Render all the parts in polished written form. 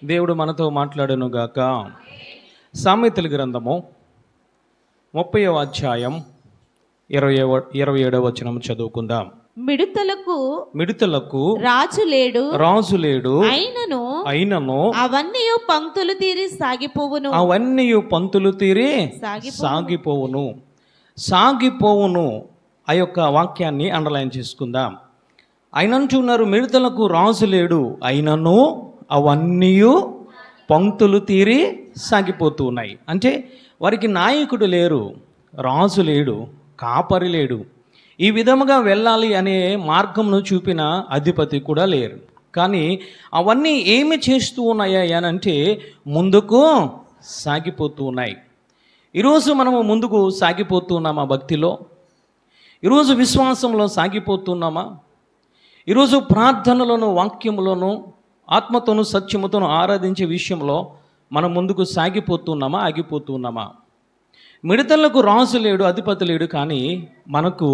దేవుడు మనతో మాట్లాడును గాక. సామెతల గ్రంథము 30వ అధ్యాయం 27వ వచనం చదువుకుందాం. మిడతలకు రాజు లేడు అయినను అవన్నీ పంక్తులు తీరి సాగిపోవును. ఆ యొక్క వాక్యాన్ని అండర్లైన్ చేసుకుందాం. ఆయన అంటున్నారు, మిడతలకు రాజు లేడు అయినను అవన్నీ పంక్తులు తీరి సాగిపోతూ ఉన్నాయి. అంటే వారికి నాయకుడు లేరు, రాజు లేడు, కాపరి లేడు, ఈ విధముగా వెళ్ళాలి అనే మార్గంను చూపిన అధిపతి కూడా లేరు. కానీ అవన్నీ ఏమి చేస్తూ ఉన్నాయా అని అంటే ముందుకు సాగిపోతూ ఉన్నాయి. ఈరోజు మనము ముందుకు సాగిపోతూ ఉన్నామా? భక్తిలో ఈరోజు విశ్వాసంలో సాగిపోతున్నామా? ఈరోజు ప్రార్థనలోను వాక్యములోను ఆత్మతోను సత్యముతోను ఆరాధించే విషయంలో మనం ముందుకు సాగిపోతున్నామా, ఆగిపోతున్నామా? మిడతలకు రాజు లేడు, అధిపతి లేడు, కానీ మనకు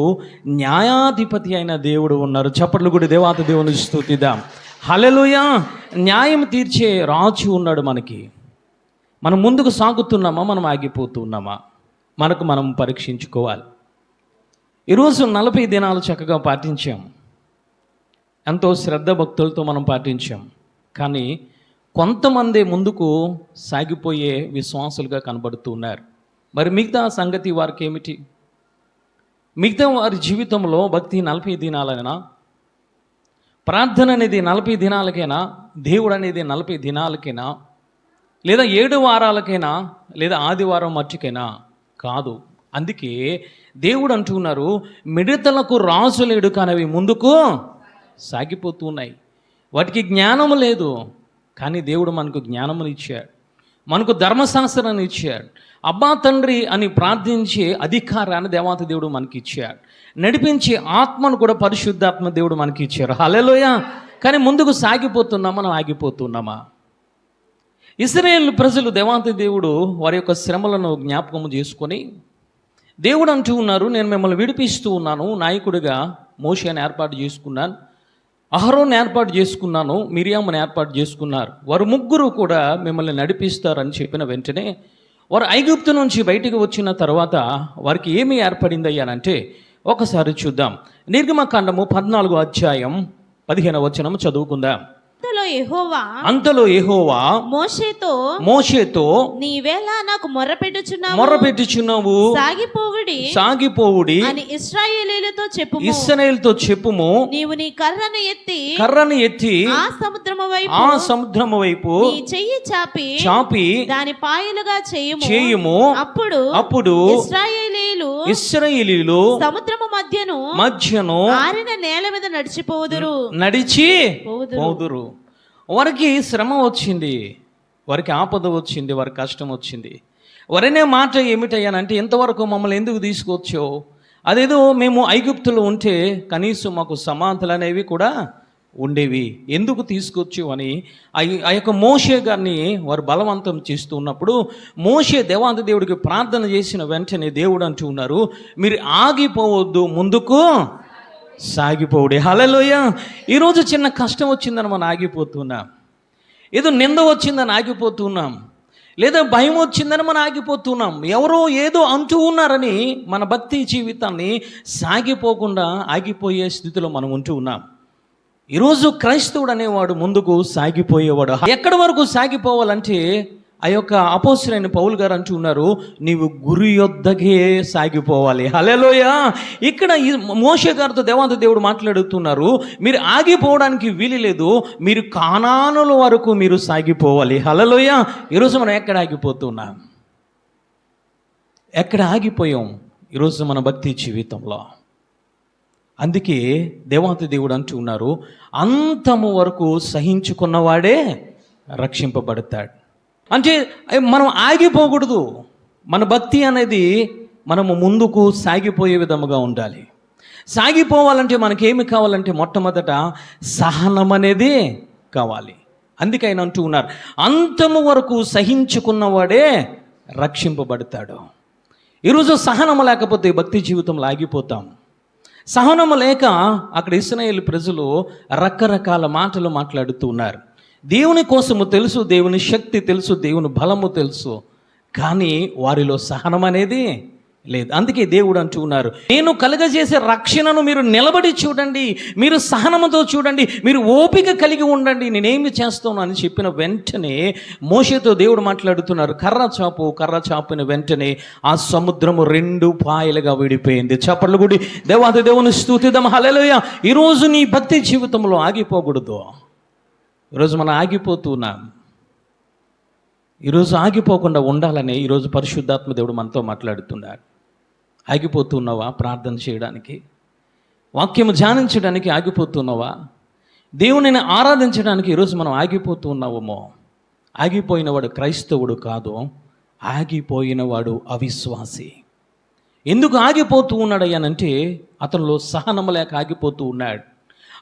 న్యాయాధిపతి అయిన దేవుడు ఉన్నారు. చప్పట్లు కూడా దేవాతి దేవుని స్తుతిద్దాం. హల్లెలూయా. న్యాయం తీర్చే రాజు ఉన్నాడు మనకి. మనం ముందుకు సాగుతున్నామా, మనం ఆగిపోతున్నామా? మనకు మనం పరీక్షించుకోవాలి. ఈరోజు 40 దినాలు చక్కగా పాటించాం, ఎంతో శ్రద్ధ భక్తులతో మనం పాటించాం. కానీ కొంతమంది ముందుకు సాగిపోయే విశ్వాసులుగా కనబడుతూ ఉన్నారు. మరి మిగతా సంగతి వారికి ఏమిటి? మిగతా వారి జీవితంలో భక్తి 40 దినాలైనా, ప్రార్థన అనేది 40 దినాలకైనా, దేవుడు అనేది 40 దినాలకైనా, లేదా 7 వారాలకైనా, లేదా ఆదివారం మట్టుకైనా కాదు. అందుకే దేవుడు అంటున్నారు, మిడతలకు రాజు లేడు కానీ అవి ముందుకు సాగిపోతూ ఉన్నాయి. వాటికి జ్ఞానము లేదు, కానీ దేవుడు మనకు జ్ఞానమును ఇచ్చాడు, మనకు ధర్మశాస్త్రాన్ని ఇచ్చాడు, అబ్బా తండ్రి అని ప్రార్థించే అధికారాన్ని దేవాతి దేవుడు మనకి ఇచ్చాడు, నడిపించే ఆత్మను కూడా పరిశుద్ధాత్మ దేవుడు మనకి ఇచ్చారు. హల్లెలూయా. కానీ ముందుకు సాగిపోతున్నామా, మనం ఆగిపోతున్నామా? ఇశ్రాయేలు ప్రజలు దేవాతి దేవుడు వారి యొక్క శ్రమలను జ్ఞాపకము చేసుకొని దేవుడు అంటూ ఉన్నారు, నేను మిమ్మల్ని విడిపిస్తూ ఉన్నాను. నాయకుడిగా మోషేని ఏర్పాటు చేసుకున్నాను, అహరోను ఏర్పాటు చేసుకున్నాను, మిరియామును ఏర్పాటు చేసుకున్నారు. వారు ముగ్గురు కూడా మిమ్మల్ని నడిపిస్తారని చెప్పిన వెంటనే వారు ఐగుప్తు నుంచి బయటికి వచ్చిన తర్వాత వారికి ఏమి ఏర్పడిందయ్యానంటే ఒకసారి చూద్దాం. నిర్గమకాండము 14వ అధ్యాయం 15వ వచనం చదువుకుందాం. అంతలో యెహోవా మోషేతో నీవేళ నాకు మొర్రపెట్టుచున్నావు, సాగిపోవుడి అని ఇశ్రాయేలుతో చెప్పుము. నీవు నీ కర్రను ఎత్తి ఆ సముద్రము వైపు చాపి దాని పాయలుగా చేయుము. అప్పుడు ఇశ్రాయేలీయులు సముద్రము మధ్యను ఆరిన నేల మీద నడిచిపోదురు. వారికి శ్రమ వచ్చింది, వారికి ఆపద వచ్చింది, వారికి కష్టం వచ్చింది. వారనే మాట ఏమిటయ్యానంటే, ఎంతవరకు మమ్మల్ని ఎందుకు తీసుకొచ్చో? అదేదో మేము ఐగుప్తులో ఉంటే కనీసం మాకు సమాధులు అనేవి కూడా ఉండేవి, ఎందుకు తీసుకొచ్చు అని ఆ యొక్క మోషే గారిని వారు బలవంతం చేస్తూ ఉన్నప్పుడు మోషే దేవాది దేవుడికి ప్రార్థన చేసిన వెంటనే దేవుడు అంటూ ఉన్నారు, మీరు ఆగిపోవద్దు, ముందుకు సాగిపోవుడి. హల్లెలూయా. ఈరోజు చిన్న కష్టం వచ్చిందని మనం ఆగిపోతున్నాం, ఏదో నింద వచ్చిందని ఆగిపోతున్నాం, లేదా భయం వచ్చిందని మనం ఆగిపోతున్నాం, ఎవరో ఏదో అంటూ ఉన్నారని మన భక్తి జీవితాన్ని సాగిపోకుండా ఆగిపోయే స్థితిలో మనం ఉంటూ ఉన్నాం. ఈరోజు క్రైస్తవుడు అనేవాడు ముందుకు సాగిపోయేవాడు. ఎక్కడి వరకు సాగిపోవాలంటే ఆ యొక్క అపోస్తలుడైన పౌలు గారు అంటూ ఉన్నారు, నీవు గురి యొద్దకే సాగిపోవాలి. హల్లెలూయా. ఇక్కడ మోషే గారితో దేవాది దేవుడు మాట్లాడుతున్నారు, మీరు ఆగిపోవడానికి వీలు లేదు, మీరు కానానుల వరకు మీరు సాగిపోవాలి. హల్లెలూయా. ఈరోజు మనం ఎక్కడ ఆగిపోతున్నాం? ఎక్కడ ఆగిపోయాం ఈరోజు మన భక్తి జీవితంలో? అందుకే దేవాది దేవుడు అంటూ ఉన్నారు, అంతము వరకు సహించుకున్నవాడే రక్షింపబడతాడు. అంటే మనం ఆగిపోకూడదు. మన భక్తి అనేది మనము ముందుకు సాగిపోయే విధముగా ఉండాలి. సాగిపోవాలంటే మనకేమి కావాలంటే మొట్టమొదట సహనం అనేది కావాలి. అందుకే ఆయన అంటూ ఉన్నారు, అంతము వరకు సహించుకున్నవాడే రక్షింపబడతాడు. ఈరోజు సహనము లేకపోతే భక్తి జీవితంలో ఆగిపోతాం. సహనము లేక అక్కడ ఇశ్రాయేలు ప్రజలు రకరకాల మాటలు మాట్లాడుతూ ఉన్నారు. దేవుని కోసము తెలుసు, దేవుని శక్తి తెలుసు, దేవుని బలము తెలుసు, కానీ వారిలో సహనం అనేది లేదు. అందుకే దేవుడు అంటూ ఉన్నారు, నేను కలుగజేసే రక్షణను మీరు నిలబడి చూడండి, మీరు సహనముతో చూడండి, మీరు ఓపిక కలిగి ఉండండి, నేనేమి చేస్తాను అని చెప్పిన వెంటనే మోషేతో దేవుడు మాట్లాడుతున్నారు, కర్ర చాపిన వెంటనే ఆ సముద్రము 2 పాయలుగా విడిపోయింది. చప్పట్లు కొట్టి దేవాది దేవుని స్తుతిద్దాం. హల్లెలూయా. ఈరోజు నీ భక్తి జీవితంలో ఆగిపోకూడదు. ఈరోజు మనం ఆగిపోతున్నాం. ఈరోజు ఆగిపోకుండా ఉండాలని ఈరోజు పరిశుద్ధాత్మ దేవుడు మనతో మాట్లాడుతున్నాడు. ఆగిపోతున్నావా ప్రార్థన చేయడానికి? వాక్యము ధ్యానించడానికి ఆగిపోతున్నావా? దేవునిని ఆరాధించడానికి ఈరోజు మనం ఆగిపోతున్నావేమో. ఆగిపోయినవాడు క్రైస్తవుడు కాదు, ఆగిపోయినవాడు అవిశ్వాసి. ఎందుకు ఆగిపోతూ ఉన్నాడయ్యానంటే అతనిలో సహనము లేక ఆగిపోతూ ఉన్నాడు.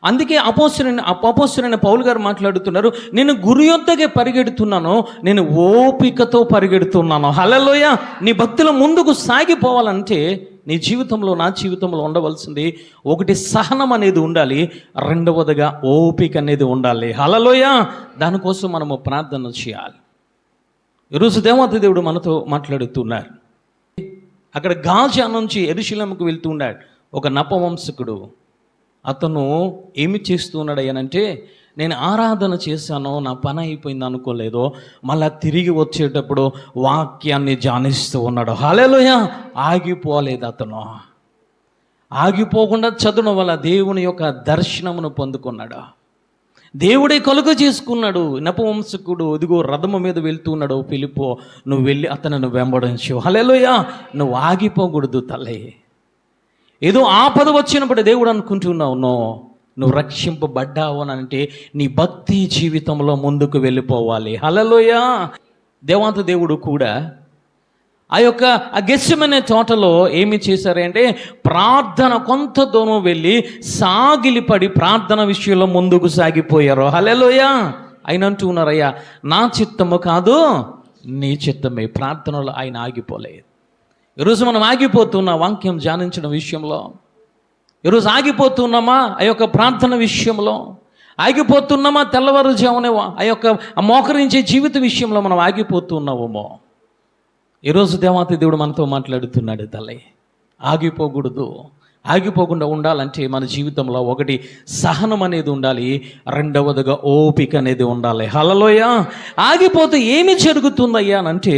అందుకే అపోస్తలుడైన పౌలు గారు మాట్లాడుతున్నారు, నేను గురి యొద్దకే పరిగెడుతున్నాను, నేను ఓపికతో పరిగెడుతున్నాను. హల్లెలూయా. నీ భక్తుల ముందుకు సాగిపోవాలంటే నీ జీవితంలో, నా జీవితంలో ఉండవలసింది ఒకటి సహనం అనేది ఉండాలి, రెండవదిగా ఓపిక అనేది ఉండాలి. హల్లెలూయా. దానికోసం మనము ప్రార్థన చేయాలి. ఈరోజు దేవాతి దేవుడు మనతో మాట్లాడుతున్నారు. అక్కడ గాజా నుంచి యెరూషలేముకు వెళ్తూ ఉన్నాడు ఒక నపవంశకుడు. అతను ఏమి చేస్తున్నాడు అయ్యానంటే, నేను ఆరాధన చేశాను, నా పని అయిపోయింది అనుకోలేదో, మళ్ళా తిరిగి వచ్చేటప్పుడు వాక్యాన్ని ధ్యానిస్తూ ఉన్నాడు. హల్లెలూయా. ఆగిపోలేదు అతను. ఆగిపోకుండా చదవడం వల్ల దేవుని యొక్క దర్శనమును పొందుకున్నాడు. దేవుడే కలుగ చేసుకున్నాడు. నపవంశకుడు ఇదిగో రథము మీద వెళ్తున్నాడు. ఫిలిప్పో, నువ్వు వెళ్ళి అతను వెంబడించు. హల్లెలూయా. నువ్వు ఆగిపోకూడదు తల్లి. ఏదో ఆపద వచ్చినప్పుడు దేవుడు అనుకుంటున్నావు, నువ్వు రక్షింపబడ్డావు అని అంటే నీ భక్తి జీవితంలో ముందుకు వెళ్ళిపోవాలి. హల్లెలూయా. దేవాంత దేవుడు కూడా ఆ గెత్సెమనే తోటలో ఏమి చేశారంటే, ప్రార్థన కొంత దూరం వెళ్ళి సాగిలిపడి ప్రార్థన విషయంలో ముందుకు సాగిపోయారు. హల్లెలూయా. ఆయన అంటూ ఉన్నారయ్యా, నా చిత్తము కాదు నీ చిత్తమే. ప్రార్థనలో ఆయన ఆగిపోలేదు. ఈరోజు మనం ఆగిపోతున్నా వాక్యం ధ్యానించడం విషయంలో? ఈరోజు ఆగిపోతున్నామా ఆ యొక్క ప్రార్థన విషయంలో? ఆగిపోతున్నామా తెల్లవారుజామునే ఆ యొక్క మోకరించే జీవిత విషయంలో మనం ఆగిపోతున్నామో? ఈరోజు దేవాతి దేవుడు మనతో మాట్లాడుతున్నాడు తల్లి. ఆగిపోకూడదు. ఆగిపోకుండా ఉండాలంటే మన జీవితంలో ఒకటి సహనం అనేది ఉండాలి, రెండవదిగా ఓపిక అనేది ఉండాలి. హల్లెలూయా. ఆగిపోతే ఏమి జరుగుతుందయ్యా అంటే,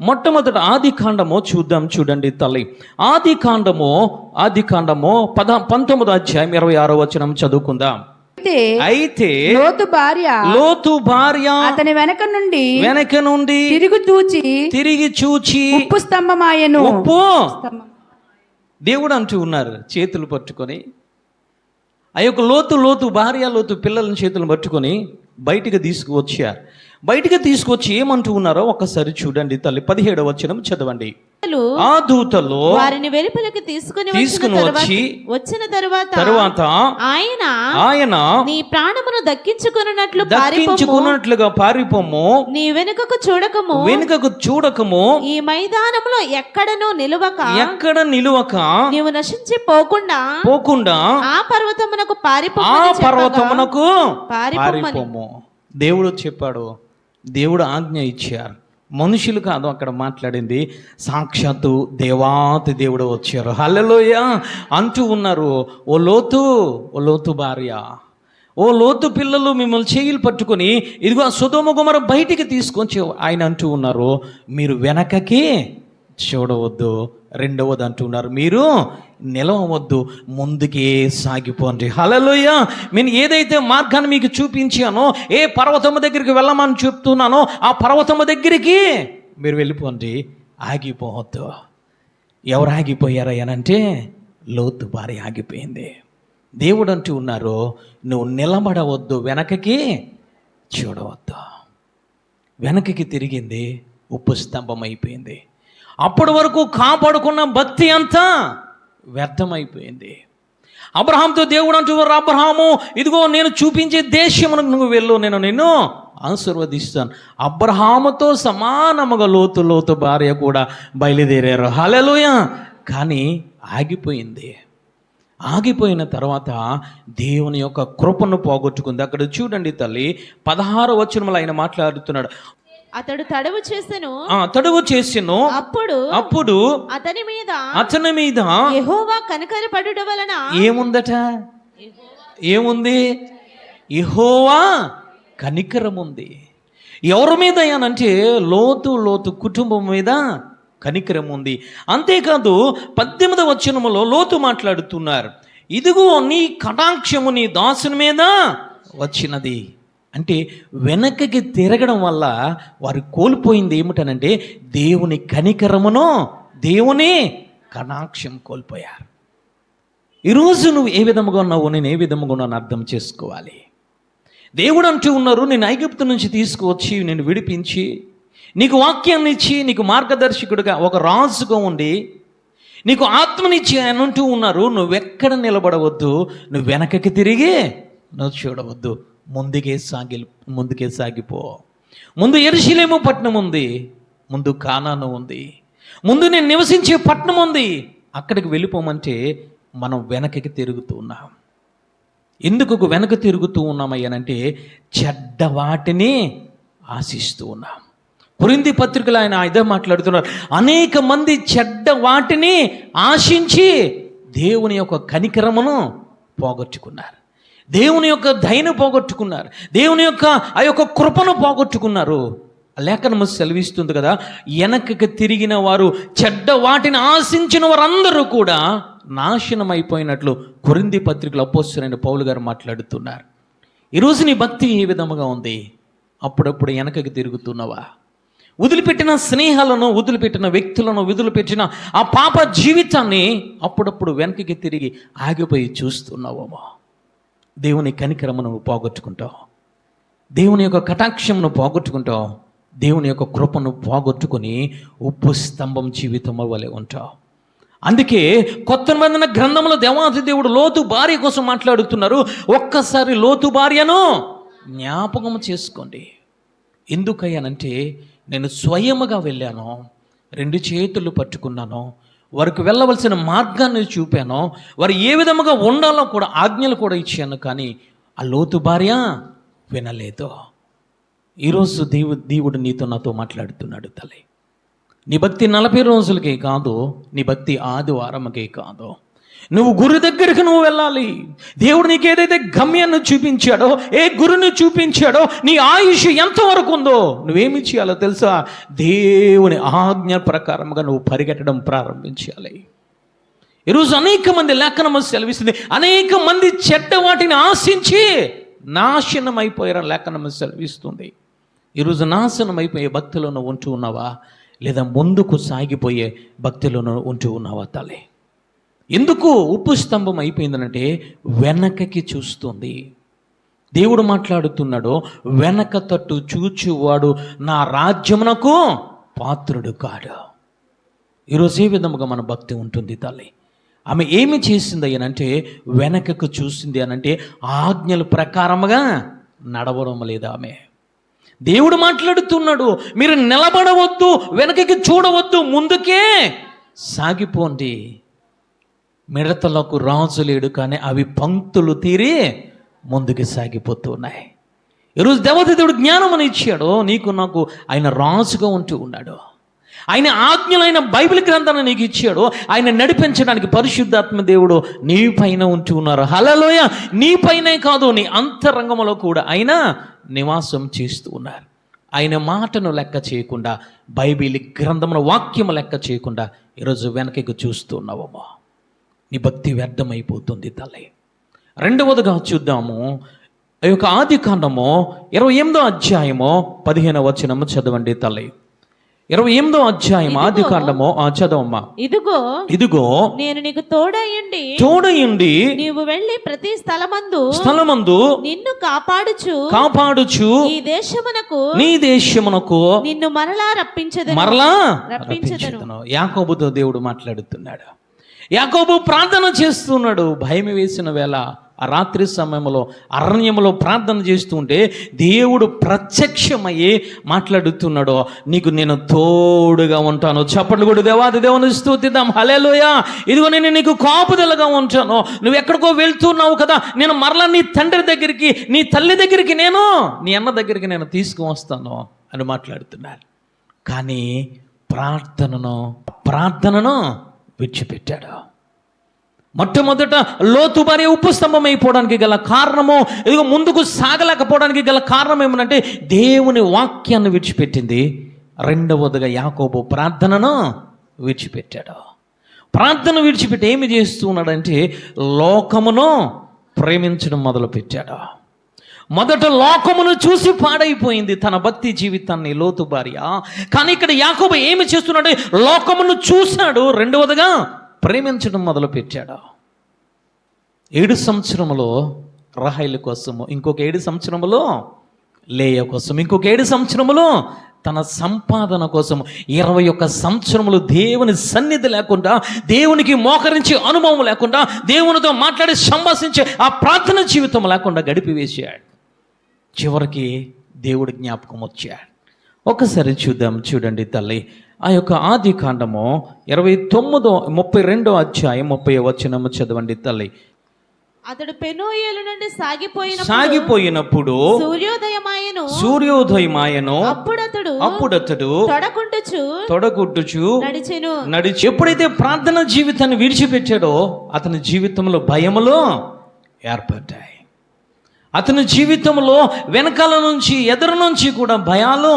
మొట్టమొదట ఆదికాండము చూడండి తల్లి. ఆదికాండము 19వ అధ్యాయం 26వ వచనం చదువుకుందాం. అయితే లోతు భార్య అతని వెనక నుండి తిరిగి చూచి ఉప్పు స్తంభమాయెను. దేవుడు అంటూ ఉన్నారు, చేతులు పట్టుకొని ఆ యొక్క లోతు భార్య లోతు పిల్లలను చేతులు పట్టుకొని బయటికి తీసుకువచ్చి ఏమంటూ ఉన్నారో ఒక్కసారి చూడండి తల్లి. 17వ వచనం చదవండి. ఆ దూతలు వారిని వెలుపలికి తీసుకుని వచ్చిన తరువాత ఆయన నీ ప్రాణమును దక్కించుకున్నట్లుగా పారిపోము, నీ వెనుకకు చూడకము, ఈ మైదానంలో ఎక్కడ నిలువక నీవు నశించి పోకుండా ఆ పర్వతమునకు పారిపోము. దేవుడు చెప్పాడు, దేవుడు ఆజ్ఞ ఇచ్చారు. మనుషులు కాదు అక్కడ మాట్లాడింది, సాక్షాత్తు దేవాతి దేవుడు వచ్చారు. హల్లెలూయా అంటూ ఉన్నారు. ఓ లోతు భార్య, ఓ లోతు పిల్లలు మిమ్మల్ని చేయిలు పట్టుకొని ఇదిగో సొదొమ గొమొర్రా బయటికి తీసుకొచ్చి ఆయన అంటూ ఉన్నారు, మీరు వెనకకి చూడవద్దు. రెండవది అంటున్నారు, మీరు నిలవవద్దు, ముందుకే సాగిపోండి. హల్లెలూయా. నేను ఏదైతే మార్గాన్ని మీకు చూపించానో, ఏ పర్వతము దగ్గరికి వెళ్ళమని చెప్తున్నానో ఆ పర్వతము దగ్గరికి మీరు వెళ్ళిపోండి, ఆగిపోవద్దు. ఎవరు ఆగిపోయారయ్యానంటే లోతు భార్య ఆగిపోయింది. దేవుడు అంటూ ఉన్నారు, నువ్వు నిలబడవద్దు, వెనకకి చూడవద్దు. వెనకకి తిరిగింది, ఉప్పు స్తంభం అయిపోయింది. అప్పటి వరకు కాపాడుకున్న భక్తి అంతా వ్యర్థమైపోయింది. అబ్రహాంతో దేవుడు అంటున్నారు, అబ్రహాము ఇదిగో నేను చూపించే దేశమునకు నువ్వు వెళ్ళు, నేను నిన్ను ఆశీర్వదిస్తాను. అబ్రహాముతో సమానముగా లోతు భార్య కూడా బయలుదేరారు. హల్లెలూయా. కానీ ఆగిపోయింది. ఆగిపోయిన తర్వాత దేవుని యొక్క కృపను పోగొట్టుకుంది. అక్కడ చూడండి తల్లి, 16వ వచనంలో ఆయన మాట్లాడుతున్నాడు. అతడు తడువు చేసెను. అప్పుడు అతని మీద యెహోవా కనికరపడుట వలన ఏముందట? ఏముంది? యెహోవా కనికరం ఉంది. ఎవరి మీద అనంటే లోతు కుటుంబం మీద కనికరం ఉంది. అంతేకాదు 18వ వచనములో లోతు మాట్లాడుతున్నారు, ఇదిగో నీ కటాక్షము నీ దాసుని మీద వచ్చినది. అంటే వెనకకి తిరగడం వల్ల వారు కోల్పోయింది ఏమిటనంటే దేవుని కనికరమును, దేవుని కటాక్షం కోల్పోయారు. ఈరోజు నువ్వు ఏ విధముగా ఉన్నావు, నేను ఏ విధముగా ఉన్నాను అర్థం చేసుకోవాలి. దేవుడు అంటూ ఉన్నారు, నేను ఐగుప్తు నుంచి తీసుకువచ్చి నేను విడిపించి నీకు వాక్యాన్ని ఇచ్చి నీకు మార్గదర్శకుడిగా ఒక రాజుగా ఉండి నీకు ఆత్మనిచ్చి ఆయన అంటూ ఉన్నారు, నువ్వెక్కడ నిలబడవద్దు, నువ్వు వెనకకి తిరిగి నువ్వు చూడవద్దు, ముందుకే సాగిపో. ముందు యెరూషలేము పట్టణం ఉంది, ముందు కానాను ఉంది, ముందు నేను నివసించే పట్టణం ఉంది, అక్కడికి వెళ్ళిపోమంటే మనం వెనకకి తిరుగుతూ ఉన్నాం. ఎందుకు వెనక తిరుగుతూ ఉన్నామయ్యానంటే చెడ్డ వాటిని ఆశిస్తూ ఉన్నాం. కొరింథీ పత్రికలో ఆయన ఇదే మాట్లాడుతున్నారు, అనేక మంది చెడ్డ వాటిని ఆశించి దేవుని యొక్క కనికరమును పోగొట్టుకున్నారు, దేవుని యొక్క దయను పోగొట్టుకున్నారు, దేవుని యొక్క ఆ యొక్క కృపను పోగొట్టుకున్నారు. లేఖనము సెలవిస్తుంది కదా, వెనకకి తిరిగిన వారు, చెడ్డ వాటిని ఆశించిన వారందరూ కూడా నాశనం అయిపోయినట్లు కొరింథీ పత్రికలో అపోస్తలుడైన పౌలు గారు మాట్లాడుతున్నారు. ఈరోజు నీ భక్తి ఏ విధముగా ఉంది? అప్పుడప్పుడు వెనకకి తిరుగుతున్నావా? వదిలిపెట్టిన స్నేహాలను, వదిలిపెట్టిన వ్యక్తులను, వదిలిపెట్టిన ఆ పాప జీవితాన్ని అప్పుడప్పుడు వెనకకి తిరిగి ఆగిపోయి చూస్తున్నావేమో. దేవుని కనికరమును పోగొట్టుకుంటావు, దేవుని యొక్క కటాక్షమును పోగొట్టుకుంటావు, దేవుని యొక్క కృపను పోగొట్టుకొని ఉప్పు స్తంభం జీవితం వలె ఉంటావు. అందుకే కొత్త నిబంధన గ్రంథంలో దేవాది దేవుడు లోతు భార్య కోసం మాట్లాడుతున్నారు. ఒక్కసారి లోతు భార్యను జ్ఞాపకం చేసుకోండి. ఎందుకయ్యానంటే నేను స్వయముగా వెళ్ళాను, 2 చేతులు పట్టుకున్నాను, వారికి వెళ్ళవలసిన మార్గాన్ని చూపాను, వారు ఏ విధముగా ఉండాలో కూడా ఆజ్ఞలు కూడా ఇచ్చాను. కానీ ఆ లోతు భార్య వినలేదు. ఈరోజు దేవుడు నీతో నాతో మాట్లాడుతున్నాడు. తల్లి, నీ భక్తి 40 రోజులకే కాదు, నీ భక్తి ఆదివారంకే కాదు, నువ్వు గురు దగ్గరికి నువ్వు వెళ్ళాలి. దేవుడు నీకు ఏదైతే గమ్యాన్ని చూపించాడో, ఏ గురుని చూపించాడో, నీ ఆయుష్ ఎంతవరకు ఉందో నువ్వేమి చేయాలో తెలుసా? దేవుని ఆజ్ఞ ప్రకారంగా నువ్వు పరిగెట్టడం ప్రారంభించాలి. ఈరోజు అనేక మంది, లేఖనము సెలవిస్తుంది, అనేక మంది చెడ్డ వాటిని ఆశించి నాశనం అయిపోయారని లేఖనము సెలవిస్తుంది. ఈరోజు నాశనం అయిపోయే భక్తిలోనూ ఉంటూ ఉన్నావా, లేదా ముందుకు సాగిపోయే భక్తిలోనూ ఉంటూ ఉన్నావా? తల్లి, ఎందుకు ఉప్పు స్తంభం అయిపోయిందనంటే వెనకకి చూస్తుంది. దేవుడు మాట్లాడుతున్నాడు, వెనక తట్టు చూచువాడు నా రాజ్యమునకు పాత్రుడు కాడు. ఈరోజు ఏ విధముగా మన భక్తి ఉంటుంది? తల్లి, ఆమె ఏమి చేసింది అనంటే వెనకకు చూసింది అనంటే ఆజ్ఞల ప్రకారముగా నడవడం లేదు ఆమె. దేవుడు మాట్లాడుతున్నాడు, మీరు నిలబడవద్దు, వెనకకి చూడవద్దు, ముందుకే సాగిపోండి. మిడతలకు రాజు లేడు, కానీ అవి పంక్తులు తీరి ముందుకు సాగిపోతున్నాయి. ఈరోజు దేవత దేవుడు జ్ఞానం అని ఇచ్చాడు నీకు నాకు. ఆయన రాజుగా ఉంటూ ఉన్నాడు. ఆయన ఆజ్ఞలైన బైబిల్ గ్రంథాన్ని నీకు ఇచ్చాడు. ఆయన నడిపించడానికి పరిశుద్ధాత్మ దేవుడు నీ పైన ఉంటూ ఉన్నారు. హల్లెలూయ! నీ పైనే కాదు, నీ అంతరంగంలో కూడా ఆయన నివాసం చేస్తూ ఉన్నారు. ఆయన మాటను లెక్క చేయకుండా, బైబిల్ గ్రంథమున వాక్యము లెక్క చేయకుండా ఈరోజు వెనకకు చూస్తూ ఉన్నావమ్మా, నీ భక్తి వ్యర్థమైపోతుంది. తల్లి, రెండవదిగా చూద్దాము. ఈ యొక్క ఆదికాండము 28వ అధ్యాయము 15వ వచనము చదవండి. తల్లి, 28వ అధ్యాయం ఆదికాండము చదవమ్మా. ఇదిగో నేను నీకు తోడయుండి నీవు వెళ్ళి ప్రతి స్థలమందు నిన్ను కాపాడుచు నీ దేశమునకు నిన్ను మరలా రప్పించెదను. యాకోబుతో దేవుడు మాట్లాడుతున్నాడు. యాకోబు ప్రార్థన చేస్తున్నాడు. భయం వేసిన వేళ ఆ రాత్రి సమయంలో అరణ్యంలో ప్రార్థన చేస్తూ ఉంటే దేవుడు ప్రత్యక్షమయ్యి మాట్లాడుతున్నాడు, నీకు నేను తోడుగా ఉంటాను. చప్పట్లు కూడా దేవాది దేవుని స్తుతిద్దాం. హల్లెలూయా. ఇదిగో నేను నీకు కాపుదలగా ఉంటాను. నువ్వు ఎక్కడికో వెళ్తున్నావు కదా, నేను మరలా నీ తండ్రి దగ్గరికి, నీ తల్లి దగ్గరికి, నేను నీ అన్న దగ్గరికి నేను తీసుకువస్తాను అని మాట్లాడుతున్నాడు. కానీ ప్రార్థనను విడిచిపెట్టాడు. మొట్టమొదట లోతు భార్య ఉప్పు స్తంభం అయిపోవడానికి గల కారణము, ఇదిగో ముందుకు సాగలేకపోవడానికి గల కారణం ఏమనంటే దేవుని వాక్యాన్ని విడిచిపెట్టింది. రెండవదిగా యాకోబు ప్రార్థనను విడిచిపెట్టాడు. ప్రార్థన విడిచిపెట్టి ఏమి చేస్తూ ఉన్నాడంటే లోకమును ప్రేమించడం మొదలుపెట్టాడు. మొదట లోకమును చూసి పాడైపోయింది తన భక్తి జీవితాన్ని లోతు భార్య. కానీ ఇక్కడ యాకోబు ఏమి చేస్తున్నాడు, లోకమును చూశాడు, రెండవదిగా ప్రేమించడం మొదలుపెట్టాడు. 7 సంవత్సరములో రహేలు కోసము, ఇంకొక 7 సంవత్సరములో లేయా కోసం, ఇంకొక 7 సంవత్సరములో తన సంపాదన కోసం, 21 సంవత్సరములు దేవుని సన్నిధి లేకుండా, దేవునికి మోకరించి అనుభవం లేకుండా, దేవునితో మాట్లాడి సంభాషించే ఆ ప్రార్థన జీవితం లేకుండా గడిపివేశాడు. చివరికి దేవుడి జ్ఞాపకం వచ్చాడు. ఒకసారి చూడండి తల్లి, ఆ యొక్క ఆది కాండము 32వ అధ్యాయం 30వ వచనము చదవండి తల్లి. అతడు పెనూయేలు నుండి సాగిపోయినప్పుడు సూర్యోదయమాయను. అప్పుడతడు తొడగుట్టుచు నడిచి ఎప్పుడైతే ప్రార్థన జీవితాన్ని విడిచిపెట్టాడో అతని జీవితంలో భయములు ఏర్పడ్డాయి. అతని జీవితంలో వెనకాల నుంచి ఎదురు నుంచి కూడా భయాలు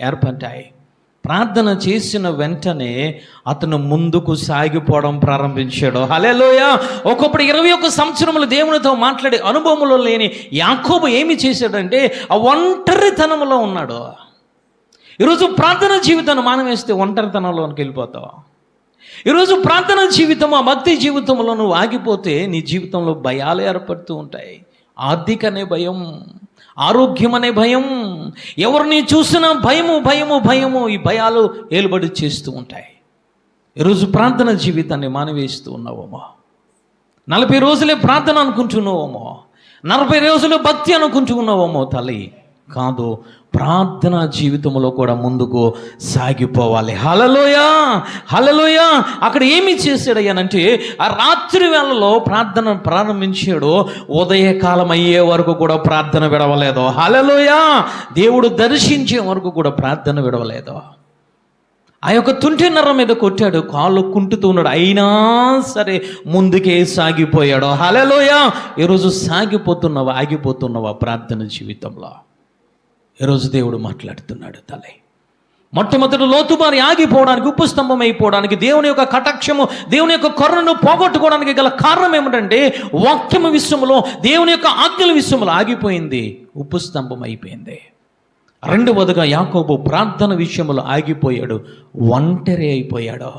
ఏర్పడ్డాయి. ప్రార్థన చేసిన వెంటనే అతను ముందుకు సాగిపోవడం ప్రారంభించాడు. హల్లెలూయా. ఒకప్పుడు 21 సంవత్సరములు దేవునితో మాట్లాడే అనుభవంలో లేని యాకోబు ఏమి చేశాడంటే ఆ ఒంటరితనంలో ఉన్నాడు. ఈరోజు ప్రార్థన జీవితాన్ని మానవేస్తే ఒంటరితనంలోనికి వెళ్ళిపోతావు. ఈరోజు ప్రార్థన జీవితం, ఆ భక్తి జీవితంలో నువ్వు ఆగిపోతే నీ జీవితంలో భయాలు ఏర్పడుతూ ఉంటాయి. ఆర్థిక అనే భయం, ఆరోగ్యం అనే భయం, ఎవరిని చూసినా భయము, ఈ భయాలు ఏలుబడి చేస్తూ ఉంటాయి. ఈరోజు ప్రార్థన జీవితాన్ని మానవేస్తూ ఉన్నావేమో, 40 రోజులే ప్రార్థన అనుకుంటున్నావేమో, 40 రోజులు భక్తి అనుకుంటున్నావేమో తల్లి. కాదు, ప్రార్థన జీవితంలో కూడా ముందుకు సాగిపోవాలి. హల్లెలూయా. అక్కడ ఏమి చేశాడయ్యానంటే ఆ రాత్రి వేళలో ప్రార్థన ప్రారంభించాడు, ఉదయకాలం అయ్యే వరకు కూడా ప్రార్థన విడవలేదు. హల్లెలూయా. దేవుడు దర్శించే వరకు కూడా ప్రార్థన విడవలేదు. ఆ యొక్క తుంటినర్ర మీద కొట్టాడు, కాళ్ళు కుంటుతూ ఉన్నాడు, అయినా సరే ముందుకే సాగిపోయాడు. హల్లెలూయా. ఈరోజు ఆగిపోతున్నావా ప్రార్థన జీవితంలో? ఈరోజు దేవుడు మాట్లాడుతున్నాడు తల్లి. మొట్టమొదటి లోతు భార్య ఆగిపోవడానికి, ఉప్పు స్తంభం అయిపోవడానికి, దేవుని యొక్క కటాక్షము, దేవుని యొక్క కరుణను పోగొట్టుకోవడానికి గల కారణం ఏమిటంటే వాక్యము విషయంలో, దేవుని యొక్క ఆజ్ఞల విషయంలో ఆగిపోయింది, ఉప్పు స్తంభం అయిపోయింది. రెండవదిగా యాకోబు ప్రార్థన విషయంలో ఆగిపోయాడు, ఒంటరి అయిపోయాడు.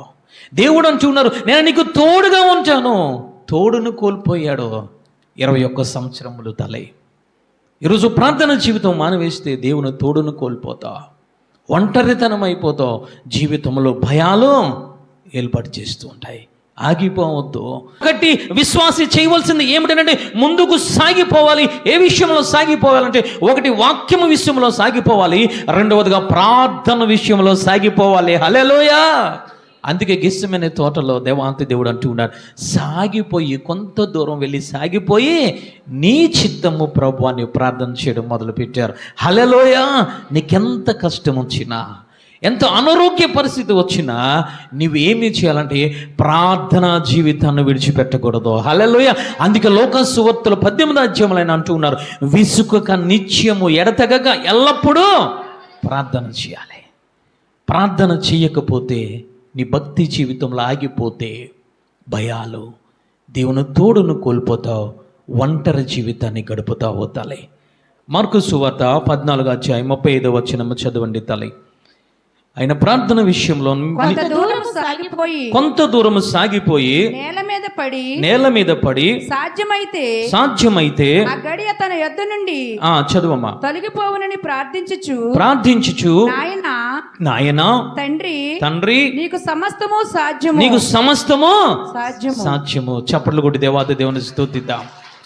దేవుడు అంటున్నారు, నేను నీకు తోడుగా ఉంటాను. తోడును కోల్పోయాడు 21 సంవత్సరములు తల్లి. ఈరోజు ప్రార్థన జీవితం మానవేస్తే దేవుని తోడును కోల్పోతావు, ఒంటరితనం అయిపోతావు, జీవితంలో భయాలు ఏర్పాటు చేస్తూ ఉంటాయి. ఆగిపోవద్దు. ఒకటి విశ్వాసి చేయవలసింది ఏమిటంటే ముందుకు సాగిపోవాలి. ఏ విషయంలో సాగిపోవాలంటే, ఒకటి వాక్యము విషయంలో సాగిపోవాలి, రెండవదిగా ప్రార్థన విషయంలో సాగిపోవాలి. హల్లెలూయా. అందుకే గెస్సెమనే తోటలో దేవాంతి దేవుడు అంటూ ఉన్నాడు, సాగిపోయి కొంత దూరం వెళ్ళి సాగిపోయి నీ చిత్తము ప్రభు అని ప్రార్థన చేయడం మొదలుపెట్టారు. హల్లెలూయా. నీకెంత కష్టం వచ్చినా, ఎంత అనారోగ్య పరిస్థితి వచ్చినా నువ్వేమి చేయాలంటే ప్రార్థనా జీవితాన్ని విడిచిపెట్టకూడదు. హల్లెలూయా. అందుకే లోకాసు సువార్తలో 18వ అధ్యాయంలో ఆయన అంటూ ఉన్నారు, విసుకక నిత్యము ఎడతెగక ఎల్లప్పుడూ ప్రార్థన చేయాలి. ప్రార్థన చేయకపోతే, నీ భక్తి జీవితంలో ఆగిపోతే భయాలు, దేవుని తోడును కోల్పోతావు, ఒంటరి జీవితాన్ని గడుపుతావు తల్లి. మార్కు సువార్త 14వ అధ్యాయం 35వ వచనం చదవండి తల్లి. ఆయన ప్రార్థన విషయంలో కొంత దూరం సాగిపోయి నేల మీద పడి సాధ్యమైతే తన యొద్ద నుండి చదువమ్మా తొలగిపోవునని ప్రార్థించుచు నాయనా తండ్రి నీకు సమస్తము సాధ్యము. చప్పట్లు కొట్టి దేవాది దేవుని స్తుతిద్దాం.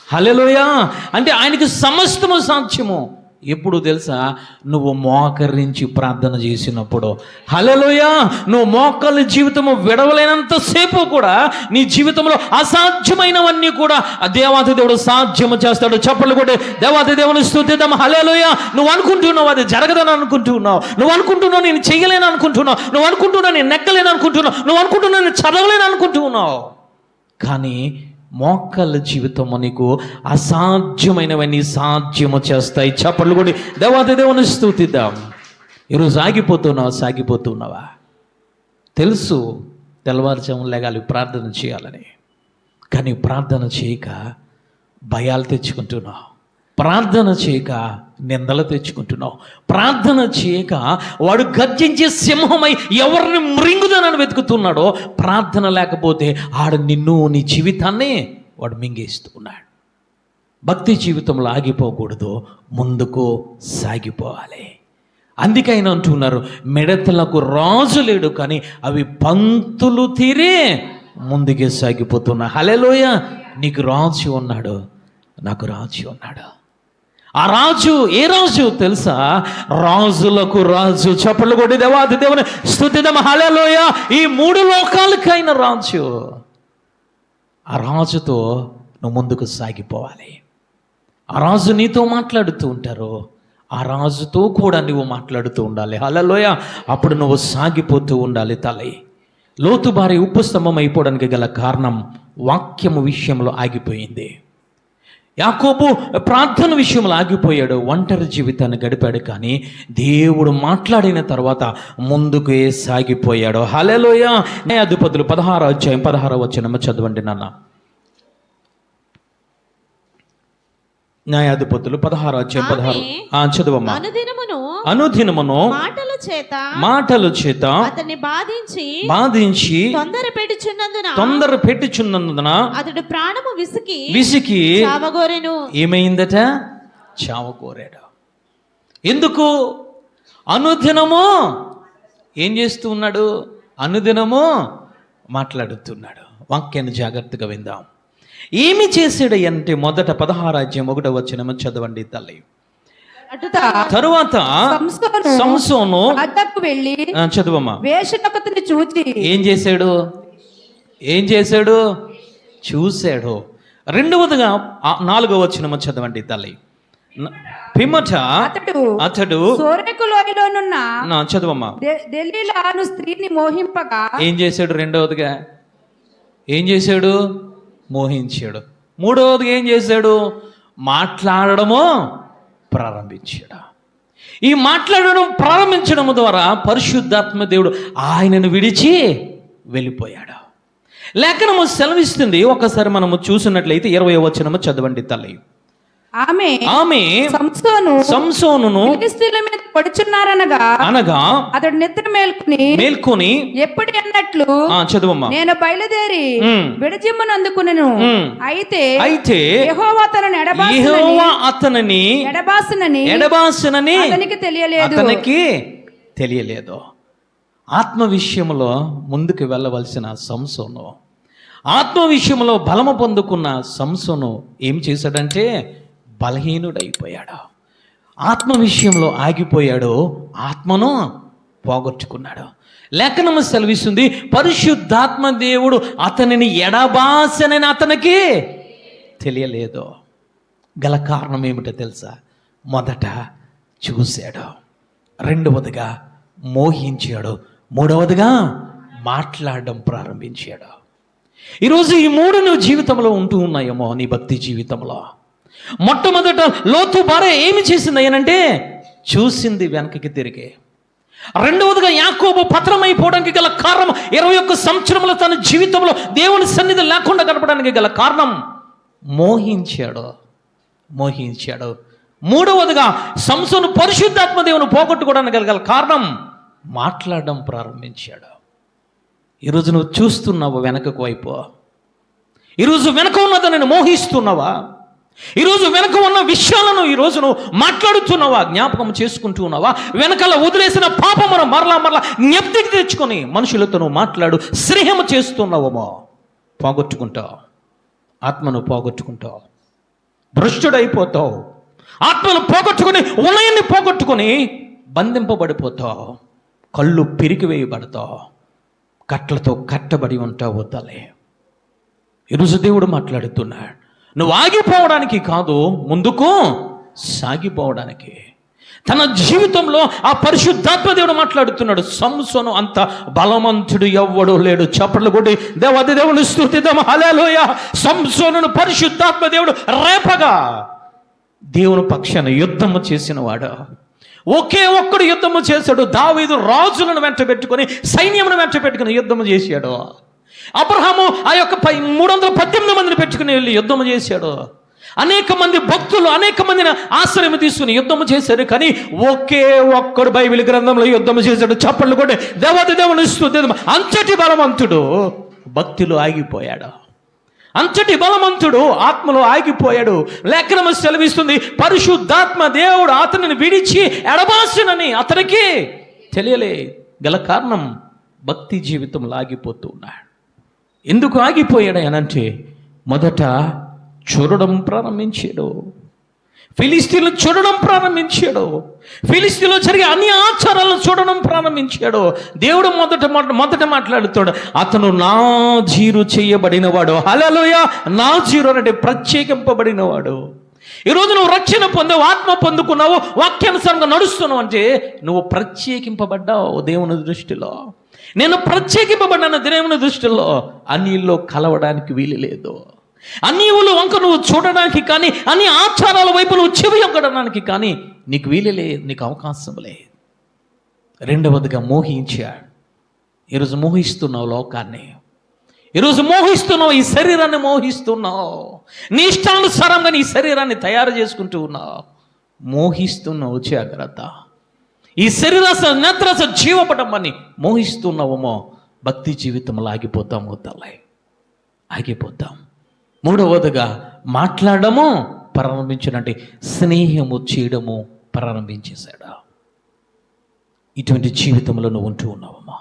హల్లెలూయా. అంటే ఆయనకి సమస్తము సాధ్యము. ఎప్పుడు తెలుసా? నువ్వు మోకరించి ప్రార్థన చేసినప్పుడు. హల్లెలూయా. నువ్వు మోకళ్ళ జీవితము విడవలేనంతసేపు కూడా నీ జీవితంలో అసాధ్యమైనవన్నీ కూడా ఆ దేవాది దేవుడు సాధ్యము చేస్తాడు. చప్పట్లు కొట్టి దేవాది దేవుని స్తుతిద్దాం. హల్లెలూయా. నువ్వు అనుకుంటున్నావు అది జరగదని అనుకుంటున్నావు, నువ్వు అనుకుంటున్నావు నేను చెయ్యలేను అనుకుంటున్నావు, నువ్వు అనుకుంటున్నావు నేను నెక్కలేను అనుకుంటున్నావు, నువ్వు అనుకుంటున్నావు నేను చదవలేను అనుకుంటున్నావు. కానీ మోకాళ్ళ జీవితము నీకు అసాధ్యమైనవన్నీ సాధ్యము చేస్తాయి. చప్పట్లు కొట్టి దేవాది దేవుని స్తుతిద్దాం. ఈరోజు సాగిపోతున్నావా? తెలుసు తెల్లవారుజామున లేగాలి ప్రార్థన చేయాలని, కానీ ప్రార్థన చేయక భయాలు తెచ్చుకుంటున్నావు, ప్రార్థన చేయక నిందలు తెచ్చుకుంటున్నావు, ప్రార్థన చేయక వాడు గర్జించే సింహమై ఎవరిని మృంగుదనని వెతుకుతున్నాడో, ప్రార్థన లేకపోతే ఆడు నిన్ను నీ జీవితాన్ని వాడు మింగేస్తూ ఉన్నాడు. భక్తి జీవితంలో ఆగిపోకూడదు, ముందుకు సాగిపోవాలి. అందుకైనా అంటున్నారు, మిడతలకు రాజు లేడు కానీ అవి పంక్తులు తీరి ముందుకే సాగిపోతున్నా. హల్లెలూయా. నీకు రాజు ఉన్నాడు, నాకు రాజు ఉన్నాడు. ఆ రాజు ఏ రాజు తెలుసా? రాజులకు రాజు. చప్పట్లు కొట్టి దేవాది దేవుని స్తుతిద్దాం. హల్లెలూయా. ఈ 3 లోకాలకైన రాజు. ఆ రాజుతో నువ్వు ముందుకు సాగిపోవాలి. ఆ రాజు నీతో మాట్లాడుతూ ఉంటారు, ఆ రాజుతో కూడా నువ్వు మాట్లాడుతూ ఉండాలి. హల్లెలూయా. అప్పుడు నువ్వు సాగిపోతూ ఉండాలి. తల్లి లోతు భార్య ఉప్పు స్తంభం అయిపోవడానికి గల కారణం వాక్యము విషయంలో ఆగిపోయింది. యాకోబు ప్రార్థన విషయంలో ఆగిపోయాడు, ఒంటరి జీవితాన్ని గడిపాడు. కానీ దేవుడు మాట్లాడిన తర్వాత ముందుకే సాగిపోయాడు. హల్లెలూయా. న్యాయాధిపతులు 16వ అధ్యాయం 16వ వచనం చదవండి నాన్న. న్యాయాధిపతులు 16వ అధ్యాయం 16 చదవమ్మా. అనుదినమును మాటల చేత అతన్ని బాధించి తొందర పెట్టుచున్నందున అతడు ప్రాణము విసికి చావగోరెను. ఏమైందట? చావగోరాడు. ఎందుకు? అనుదినము ఏం చేస్తూ ఉన్నాడు? అనుదినము మాట్లాడుతున్నాడు. వాక్యాన్ని జాగ్రత్తగా విందాం. ఏమి చేసాడు అంటే మొదట 16వ అధ్యాయం 1వ వచనం చదవండి తల్లి. తరువాత సంసోను వెళ్ళి చదువమ్మా వేశ్యనొకతిని చూచి ఏం చేశాడు? చూశాడు. రెండవదిగా 4వ వచనం చదవండి తల్లి. పిమ్మట అతడు సోరెకు లోయలోనున్న చదవమ్మా దెలీలా అను స్త్రీని మోహింపగా ఏం చేశాడు? రెండవదిగా ఏం చేశాడు? మోహించాడు. మూడవదిగా ఏం చేశాడు? మాట్లాడడము ప్రారంభించాడు. ఈ మాట్లాడడం ప్రారంభించడం ద్వారా పరిశుద్ధాత్మ దేవుడు ఆయనను విడిచి వెళ్ళిపోయాడు. లేఖనము సెలవిస్తుంది. ఒకసారి మనము చూసినట్లయితే 20వ వచనము చదవండి తల్లి. ఆమె సంసోనును ఫిలిష్తీయుల మీద పడుచున్నారనగా అతడు నిద్ర మేల్కొని ఎప్పటి అన్నట్లు చదవమ్మా నేను బయలుదేరి విడజిమ్మనందుకునెను. అయితే యెహోవా అతనిని ఎడబాసునని అతనికి తెలియలేదు. ఆత్మ విషయంలో ముందుకు వెళ్ళవలసిన సంసోను, ఆత్మ విషయంలో బలము పొందుకున్న సంసోను ఏం చేశాడంటే బలహీనుడైపోయాడు. ఆత్మ విషయంలో ఆగిపోయాడు, ఆత్మను పోగొట్టుకున్నాడు. లేఖనము సెలవిస్తుంది, పరిశుద్ధాత్మ దేవుడు అతనిని ఎడబాసనని అతనికి తెలియలేదు. గల కారణం ఏమిటో తెలుసా? మొదట చూశాడు, రెండవదిగా మోహించాడు, మూడవదిగా మాట్లాడడం ప్రారంభించాడు. ఈరోజు ఈ 3 నువ్వు జీవితంలో ఉంటూ ఉన్నాయేమో నీ భక్తి జీవితంలో. మొట్టమొదట లోతు భార్య ఏమి చేసింది అయ్యనంటే చూసింది, వెనకకి తిరిగి. రెండవదిగా యాకోబు పత్రమైపోవడానికి గల కారణం 21 సంవత్సరంలో తన జీవితంలో దేవుని సన్నిధి లేకుండా గడపడానికి గల కారణం మోహించాడు. మూడవదిగా సంసోను పరిశుద్ధాత్మ దేవుని పోగొట్టుకోవడానికి గల కారణం మాట్లాడడం ప్రారంభించాడు. ఈరోజు నువ్వు చూస్తున్నావు వెనకకు వైపు. ఈరోజు వెనక ఉన్నదాన్ని మోహిస్తున్నావా? ఈరోజు వెనక ఉన్న విషయాలను ఈరోజు నువ్వు మాట్లాడుతున్నావా? జ్ఞాపకం చేసుకుంటూ ఉన్నావా? వెనకాల వదిలేసిన పాపమును మరలా జ్ఞప్తికి తెచ్చుకొని మనుషులతో నువ్వు మాట్లాడు స్నేహం చేస్తున్నావేమో. పోగొట్టుకుంటావు, ఆత్మను పోగొట్టుకుంటావు. భ్రష్టుడైపోతావు. ఆత్మను పోగొట్టుకుని ఉలయాన్ని పోగొట్టుకుని బంధింపబడిపోతావు. కళ్ళు పిరికివేయబడతావు. కట్లతో కట్టబడి ఉంటావు తలే. ఈరోజు దేవుడు మాట్లాడుతున్నాడు, నువ్వు ఆగిపోవడానికి కాదు, ముందుకు సాగిపోవడానికి. తన జీవితంలో ఆ పరిశుద్ధాత్మ దేవుడు మాట్లాడుతున్నాడు. సంసోను అంత బలవంతుడు ఎవ్వడు లేడు. చప్పట్లు కొట్టి దేవాది దేవుని స్తుతిద్దాం, హల్లెలూయా. సంసోనును పరిశుద్ధాత్మ దేవుడు రేపగా దేవుని పక్షాన యుద్ధము చేసిన వాడు. ఒకే ఒక్కడు యుద్ధము చేశాడు. దావీదు రాజులను వెంట పెట్టుకుని, సైన్యమును వెంట పెట్టుకుని యుద్ధము చేశాడు. అబ్రహాము ఆ యొక్క 318 మందిని పెట్టుకుని వెళ్ళి యుద్ధము చేశాడు. అనేక మంది భక్తులు అనేక మందిని ఆశ్రయం తీసుకుని యుద్ధము చేశారు. కానీ ఒకే ఒక్కడు బైబిల్ గ్రంథంలో యుద్ధము చేశాడు. చప్పట్లు కొట్టి దేవాది దేవుని స్తుతిద్దాం. అంతటి బలవంతుడు భక్తిలో ఆగిపోయాడు. అంతటి బలవంతుడు ఆత్మలో ఆగిపోయాడు. లేఖనము సెలవిస్తుంది, పరిశుద్ధాత్మ దేవుడు అతనిని విడిచి ఎడబాసినని అతనికి తెలియలే. గల కారణం భక్తి జీవితంలో ఆగిపోతూ ఉన్నాడు. ఎందుకు ఆగిపోయాడు అనంటే, మొదట చూడడం ప్రారంభించాడు. ఫిలిస్తీన్లు చూడడం ప్రారంభించాడు. ఫిలిస్తీన్లో జరిగే అన్ని ఆచారాలను చూడడం ప్రారంభించాడు. దేవుడు మొదట మాట్లాడుతాడు, అతను నాజీరు చేయబడినవాడు. హల్లెలూయా. నాజీరు అంటే ప్రత్యేకింపబడినవాడు. ఈరోజు నువ్వు రక్షణ పొందావు, ఆత్మ పొందుకున్నావు, వాక్యానుసారంగా నడుస్తున్నావు అంటే నువ్వు ప్రత్యేకింపబడ్డావు దేవుని దృష్టిలో. నేను ప్రత్యేకింపబడ్డాను దేవుని దృష్టిలో. అన్నిల్లో కలవడానికి వీలు లేదు. అన్నివులు వంక నువ్వు చూడడానికి కానీ, అన్ని ఆచారాల వైపు నువ్వు చెవి యొక్కడానికి కానీ నీకు వీలులే, నీకు అవకాశం లేదు. రెండవదిగా మోహించాడు. ఈరోజు మోహిస్తున్నావు లోకాన్ని. ఈరోజు మోహిస్తున్నావు, ఈ శరీరాన్ని మోహిస్తున్నావు. నీ ఇష్టానుసారంగా నీ శరీరాన్ని తయారు చేసుకుంటూ ఉన్నావు. మోహిస్తున్నావు. జాగ్రత్త. ఈ శరీరాస నేత్రాస జీవపటమని మోహిస్తున్నావేమో, భక్తి జీవితంలో ఆగిపోతాము తల్లి, ఆగిపోతాం. మూడవదిగా మాట్లాడము ప్రారంభించినట్టే స్నేహము చేయడము ప్రారంభించేశాడు. ఇటువంటి జీవితంలో నువ్వు ఉంటూ ఉన్నావమ్మా.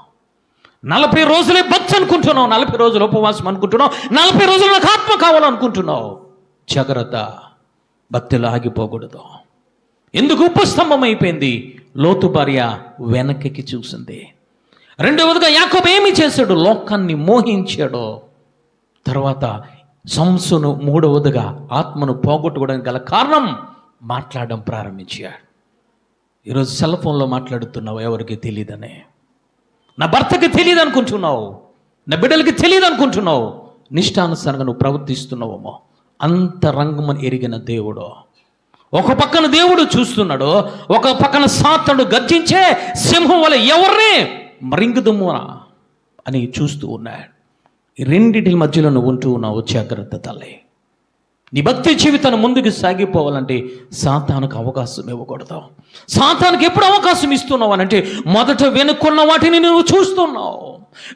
40 రోజులే భక్తి అనుకుంటున్నావు, 40 రోజులు ఉపవాసం అనుకుంటున్నావు, 40 రోజులు నాకు ఆత్మ కావాలనుకుంటున్నావు. జాగ్రత్త, భక్తిలో ఆగిపోకూడదు. ఎందుకు ఉపస్తంభం అయిపోయింది? లోతు భార్య వెనక్కి చూసింది. రెండవదిగా యాకోబు ఏమి చేశాడు? లోకాన్ని మోహించాడు. తర్వాత సంసోను మూడవదిగా ఆత్మను పోగొట్టుకోవడానికి గల కారణం మాట్లాడడం ప్రారంభించాడు. ఈరోజు సెల్ ఫోన్లో మాట్లాడుతున్నావు, ఎవరికి తెలియదనే. నా భర్తకి తెలియదు అనుకుంటున్నావు, నా బిడ్డలకి తెలియదు అనుకుంటున్నావు. నిష్టానుసారంగా నువ్వు ప్రవర్తిస్తున్నావేమో. అంతరంగమని ఎరిగిన దేవుడు ఒక పక్కన దేవుడు చూస్తున్నాడు, ఒక పక్కన సాతానుడు గర్జించే సింహం వల్ల ఎవరిని మరింగుదుము అని చూస్తూ ఉన్నాడు. ఈ రెండింటి మధ్యలో నువ్వు ఉంటూ ఉన్నావు. జాగ్రత్త తల్లి. నీ భక్తి జీవితాన్ని ముందుకు సాగిపోవాలంటే సాతానుకు అవకాశం ఇవ్వకూడదు. సాతానుకు ఎప్పుడు అవకాశం ఇస్తున్నావు అంటే, మొదట వెనుకున్న వాటిని నువ్వు చూస్తున్నావు,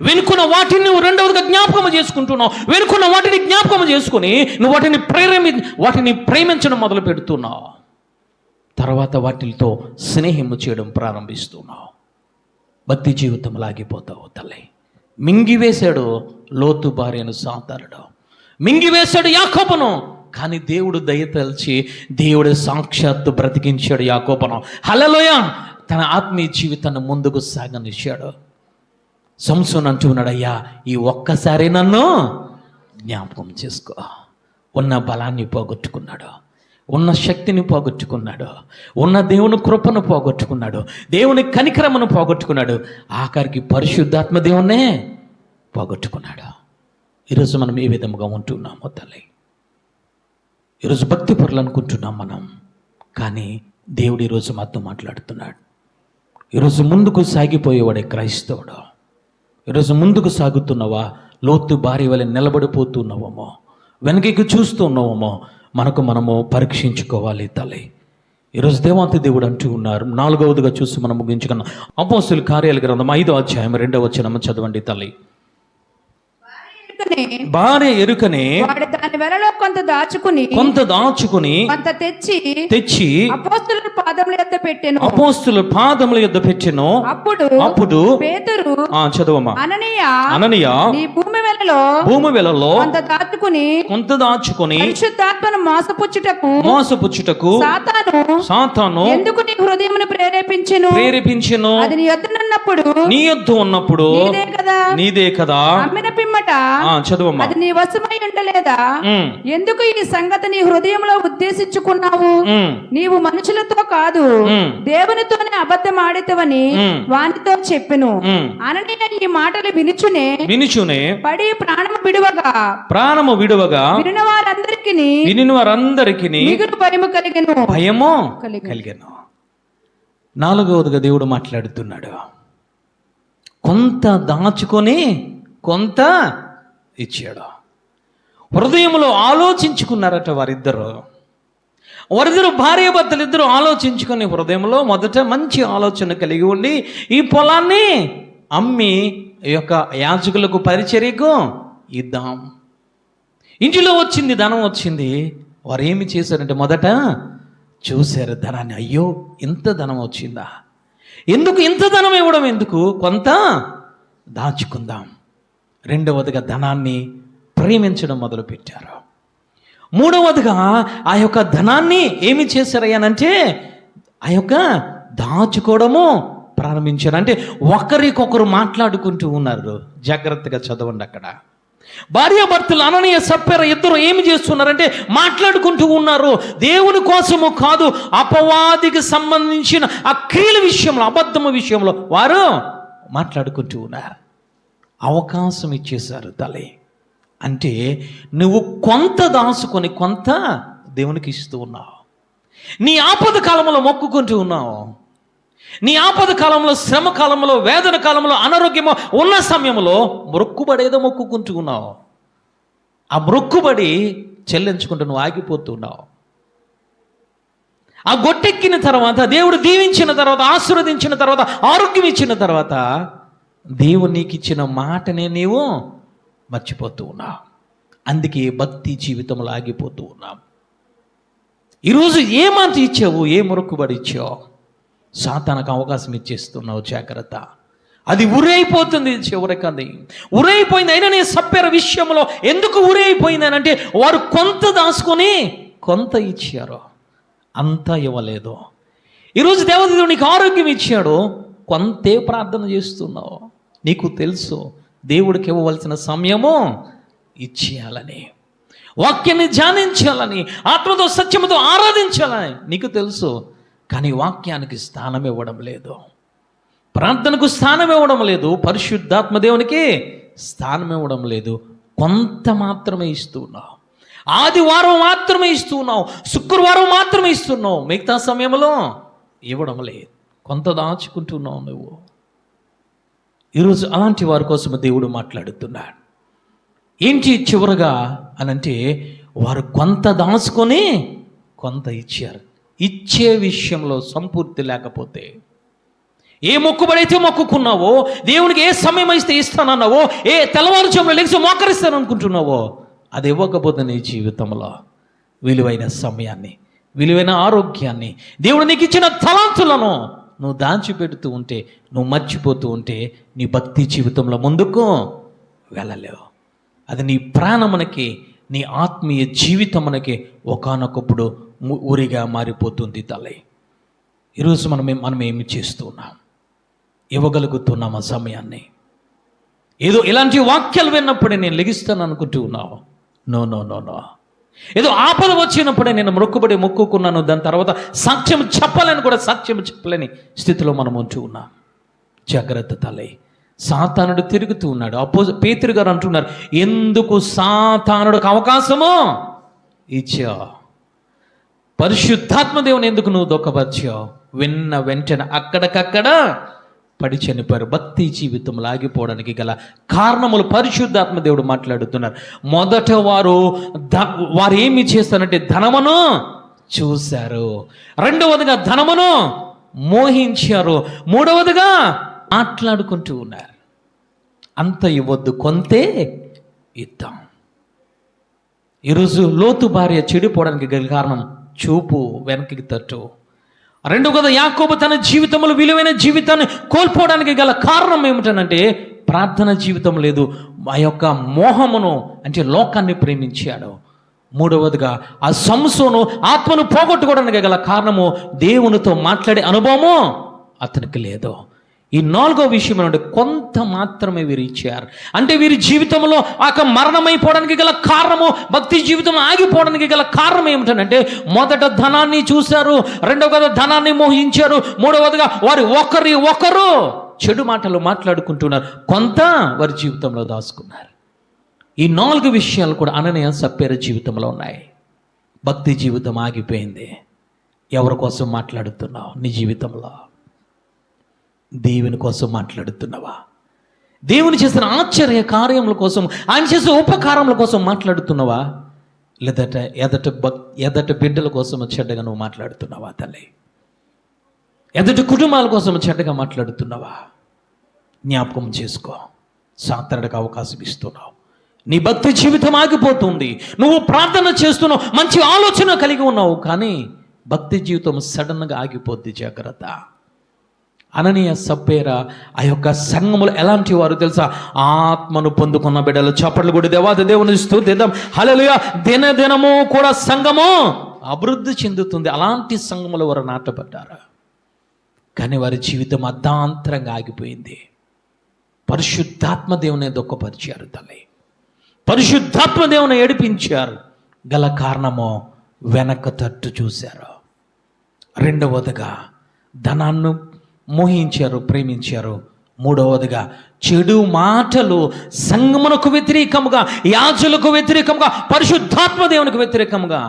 వెనుకున్న వాటిని నువ్వు రెండవదిగా జ్ఞాపకం చేసుకుంటున్నావు. వెనుకున్న వాటిని జ్ఞాపకం చేసుకుని నువ్వు వాటిని ప్రేమించడం మొదలు పెడుతున్నావు. తర్వాత వాటితో స్నేహము చేయడం ప్రారంభిస్తున్నావు. భక్తి జీవితం లాగిపోతావు తల్లి. మింగివేశాడు లోతు భార్యను సాతానుడు, మింగివేశాడు యాకోబును. కానీ దేవుడు దయతలిచి దేవుడు సాక్షాత్తు బ్రతికించాడు యాకోబును. హల్లెలూయా. తన ఆత్మీయ జీవితాన్ని ముందుకు సాగనిచ్చాడు. సంసోను అంటున్నాడు, అయ్యా ఈ ఒక్కసారి నన్ను జ్ఞాపకం చేసుకో. ఉన్న బలాన్ని పోగొట్టుకున్నాడు, ఉన్న శక్తిని పోగొట్టుకున్నాడు, ఉన్న దేవుని కృపను పోగొట్టుకున్నాడు, దేవుని కనికరమును పోగొట్టుకున్నాడు, ఆఖరికి పరిశుద్ధాత్మ దేవుణ్ణే పోగొట్టుకున్నాడు. ఈరోజు మనం ఏ విధముగా ఉంటున్నామో తల్లి. ఈరోజు భక్తి పరులు అనుకుంటున్నాం మనం, కానీ దేవుడు ఈరోజు మాతో మాట్లాడుతున్నాడు. ఈరోజు ముందుకు సాగిపోయేవాడే క్రైస్తవుడు. ఈరోజు ముందుకు సాగుతున్నావా? లోతు భార్య వలె నిలబడిపోతున్నావేమో, వెనకకి చూస్తున్నావేమో, మనము పరీక్షించుకోవాలి తల్లి. ఈరోజు దేవాంతి దేవుడు అంటూ ఉన్నారు. 4వదిగా చూసి మనం ముగించుకున్నాం. అపోస్తలుల కార్యాల గ్రంథం 5వ అధ్యాయం 2వ వచనం చదవండి తల్లి. భార్య ఎరుకనే వాడు దాని వెలలో కొంత దాచుకుని కొంత తెచ్చి అపోస్తుల పాదముల యొద్ద పెట్టెను. అప్పుడు పేతురు చదవమ్మా. అననీయ నీ భూమి వెలలో కొంత దాచుకుని పరిశుద్ధాత్మను మోసపుచ్చుటకు సాతాను ఎందుకు నీ హృదయమును ప్రేరేపించెను. అది నీ యొద్ద ఉన్నప్పుడు నీదే కదా. అమ్మిన పిమ్మట చదవమ్మా. అది నీ వశమై ఉండలేదా? ఎందుకు ఈ సంగతి నీ హృదయంలో ఉద్దేశించుకున్నావు? నీవు మనుషులతో కాదు దేవునితోనే అబద్ధం ఆడితవని వానితో చెప్పెను. అననీయ ఈ మాటలు వినుచునే పడి ప్రాణము విడువగా వినిన వారందరికీ మిగులు భయము కలిగెను. నాలుగవదిగా దేవుడు మాట్లాడుతున్నాడు. కొంత దాచుకొని కొంత ఇచ్చాడు. హృదయంలో ఆలోచించుకున్నారట వారిద్దరు భార్యాభర్తలు ఇద్దరు ఆలోచించుకుని హృదయంలో మొదట మంచి ఆలోచన కలిగి ఉండి ఈ పొలాన్ని అమ్మి ఈ యొక్క యాజకులకు పరిచర్యకు ఇద్దాం. ఇంటిలో వచ్చింది, ధనం వచ్చింది. వారు ఏమి చేశారంటే మొదట చూశారు ధనాన్ని. అయ్యో ఇంత ధనం వచ్చిందా, ఎందుకు ఇంత ధనం ఇవ్వడం, ఎందుకు కొంత దాచుకుందాం. రెండవదిగా ధనాన్ని ప్రేమించడం మొదలుపెట్టారు. మూడవదిగా ఆ యొక్క ధనాన్ని ఏమి చేశారయ్యానంటే ఆ యొక్క దాచుకోవడము ప్రారంభించారు. అంటే ఒకరికొకరు మాట్లాడుకుంటూ ఉన్నారు. జాగ్రత్తగా చదవండి. అక్కడ భార్యాభర్తలు అననీయ సప్ఫీరా ఇద్దరు ఏమి చేస్తున్నారంటే మాట్లాడుకుంటూ ఉన్నారు. దేవుని కోసము కాదు, అపవాదికి సంబంధించిన ఆ క్రియల విషయంలో, అబద్ధము విషయంలో వారు మాట్లాడుకుంటూ ఉన్నారు. అవకాశం ఇచ్చేశారు తల్లి. అంటే నువ్వు కొంత దాచుకొని కొంత దేవునికి ఇస్తూ ఉన్నావు. నీ ఆపద కాలంలో మొక్కుకుంటూ ఉన్నావు. నీ ఆపద కాలంలో, శ్రమ కాలంలో, వేదన కాలంలో, అనారోగ్యమో ఉన్న సమయంలో మొక్కుబడేదో మొక్కుకుంటూ ఉన్నావు. ఆ మొక్కుబడి చెల్లించుకుంటూ నువ్వు ఆగిపోతూ ఉన్నావు. ఆ గొట్టెక్కిన తర్వాత, దేవుడు దీవించిన తర్వాత, ఆశీర్వదించిన తర్వాత, ఆరోగ్యం ఇచ్చిన తర్వాత దేవుడు నీకు ఇచ్చిన మాటనే నీవు మర్చిపోతూ ఉన్నావు. అందుకే భక్తి జీవితంలో ఆగిపోతూ ఉన్నావు. ఈరోజు ఏ మాట ఇచ్చావు, ఏ మొక్కుబడి ఇచ్చావు, సాతానుకు అవకాశం ఇచ్చేస్తున్నావు. జాగ్రత్త. అది ఉరైపోతుంది. చివరికి ఉరైపోయింది. అయినా నీ సప్ఫీరా విషయంలో ఎందుకు ఉరైపోయింది అని అంటే వారు కొంత దాచుకొని కొంత ఇచ్చారు, అంతా ఇవ్వలేదు. ఈరోజు దేవదేవుడు నీకు ఆరోగ్యం ఇచ్చాడు, కొంతే ప్రార్థన చేస్తున్నావు. నీకు తెలుసు దేవుడికి ఇవ్వవలసిన సమయము ఇచ్చేయాలని, వాక్యాన్ని ధ్యానించాలని, ఆత్మతో సత్యముతో ఆరాధించాలని నీకు తెలుసు. కానీ వాక్యానికి స్థానం ఇవ్వడం లేదు, ప్రార్థనకు స్థానం ఇవ్వడం లేదు, పరిశుద్ధాత్మ దేవునికి స్థానం ఇవ్వడం లేదు. కొంత మాత్రమే ఇస్తున్నావు. ఆదివారం మాత్రమే ఇస్తున్నావు, శుక్రవారం మాత్రమే ఇస్తున్నావు, మిగతా సమయంలో ఇవ్వడం లేదు. కొంత దాచుకుంటున్నావు నువ్వు. ఈరోజు అలాంటి వారి కోసం దేవుడు మాట్లాడుతున్నాడు. ఏంటి చివరగా అనంటే వారు కొంత దాచుకొని కొంత ఇచ్చారు. ఇచ్చే విషయంలో సంపూర్తి లేకపోతే, ఏ మొక్కుబడైతే మొక్కుకున్నావో, దేవునికి ఏ సమయం అయితే ఇస్తానన్నావో, ఏ తెల్లవారుజామున లేచి మోకరిస్తాను అనుకుంటున్నావో, అది ఇవ్వకపోతే నీ జీవితంలో విలువైన సమయాన్ని, విలువైన ఆరోగ్యాన్ని, దేవుడు నీకు ఇచ్చిన తలాంతులను నువ్వు దాచిపెడుతూ ఉంటే, నువ్వు మర్చిపోతూ ఉంటే నీ భక్తి జీవితంలో ముందుకు వెళ్ళలేవు. అది నీ ప్రాణమునకి, నీ ఆత్మీయ జీవితమునకి ఒకానొకప్పుడు ఊరిగా మారిపోతుంది తల్లి. ఈరోజు మనం ఏమి చేస్తున్నాం? ఇవ్వగలుగుతున్నాం ఆ సమయాన్ని? ఏదో ఇలాంటి వాక్యాలు విన్నప్పుడే నేను లెగిస్తాను అనుకుంటూ ఉన్నావు. No no no no. ఏదో ఆపద వచ్చినప్పుడే నేను మొక్కుకున్నాను, దాని తర్వాత సాక్ష్యం చెప్పాలని కూడా సాక్ష్యం చెప్పలేని స్థితిలో మనం ఉంటూ ఉన్నాం. జాగ్రత్త తల్లి. సాతానుడు తిరుగుతూ ఉన్నాడు. పేతురు గారు అంటున్నారు, ఎందుకు సాతానుడికి అవకాశమో ఇచ్చావు? పరిశుద్ధాత్మ దేవుని ఎందుకు నువ్వు దుఃఖపరిచావు? విన్న వెంటనే అక్కడికక్కడ పడి చనిపోయారు. భక్తి జీవితంలో ఆగిపోవడానికి గల కారణములు పరిశుద్ధాత్మ దేవుడు మాట్లాడుతున్నారు. మొదట వారు ఏమి చేస్తారంటే ధనమును చూశారు, రెండవదిగా ధనమును మోహించారు, మూడవదిగా మాట్లాడుకుంటూ ఉన్నారు. అంత ఇవ్వద్దు, కొంతే ఇద్దాం. ఈరోజు లోతు భార్య చెడిపోవడానికి గల కారణం చూపు వెనక్కి తట్టు. రెండో కదా యాకోబు తన జీవితంలో విలువైన జీవితాన్ని కోల్పోవడానికి గల కారణం ఏమిటనంటే ప్రార్థన జీవితం లేదు, ఆ యొక్క మోహమును అంటే లోకాన్ని ప్రేమించాడు. మూడవదిగా ఆ సంసోను ఆత్మను పోగొట్టుకోవడానికి గల కారణము దేవునితో మాట్లాడే అనుభవము అతనికి లేదు. ఈ నాలుగో విషయం అంటే కొంత మాత్రమే వీరు ఇచ్చారు. అంటే వీరి జీవితంలో ఒక మరణమైపోవడానికి గల కారణము, భక్తి జీవితం ఆగిపోవడానికి గల కారణం ఏమిటంటే మొదట ధనాన్ని చూశారు, రెండవగా ధనాన్ని మోహించారు, మూడవదిగా వారు ఒకరు చెడు మాటలు మాట్లాడుకుంటున్నారు, కొంత వారి జీవితంలో దాచుకున్నారు. ఈ 4 విషయాలు కూడా అననీయ సప్పేర జీవితంలో ఉన్నాయి. భక్తి జీవితం ఆగిపోయింది. ఎవరి కోసం మాట్లాడుతున్నావు? నీ జీవితంలో దేవుని కోసం మాట్లాడుతున్నావా? దేవుని చేసిన ఆశ్చర్య కార్యముల కోసం, ఆయన చేసిన ఉపకారముల కోసం మాట్లాడుతున్నావా? లేదంటే ఎదట బిడ్డల కోసం చెడ్డగా నువ్వు మాట్లాడుతున్నావా? తల్లి, ఎదటి కుటుంబాల కోసం చెడ్డగా మాట్లాడుతున్నావా? జ్ఞాపకం చేసుకో. సాతానుడికి అవకాశం ఇస్తున్నావు. నీ భక్తి జీవితం ఆగిపోతుంది. నువ్వు ప్రార్థన చేస్తున్నావు, మంచి ఆలోచన కలిగి ఉన్నావు, కానీ భక్తి జీవితం సడన్గా ఆగిపోద్ది. జాగ్రత్త. అననీయ సప్పేర ఆ యొక్క సంఘములు ఎలాంటి వారు తెలుసా? ఆత్మను పొందుకున్న బిడ్డలు. చప్పట్లు కూడా దేవాది దేవుని స్తుతిద్దాం. హల్లెలూయా. దినదినము కూడా సంఘము అభివృద్ధి చెందుతుంది. అలాంటి సంఘములు వారు నాటపడ్డారు, కానీ వారి జీవితం అర్ధాంతరంగా ఆగిపోయింది. పరిశుద్ధాత్మ దేవుని దుఃఖపరిచారు తల్లి, పరిశుద్ధాత్మ దేవుని ఏడిపించారు. గల కారణము వెనక తట్టు చూశారు. రెండవదిగా ధనాన్ని మోహించారు, ప్రేమించారు. మూడవదిగా చెడు మాటలు సంగమునకు వ్యతిరేకముగా, యాజకులకు వ్యతిరేకముగా, పరిశుద్ధాత్మ దేవునికి వ్యతిరేకముగా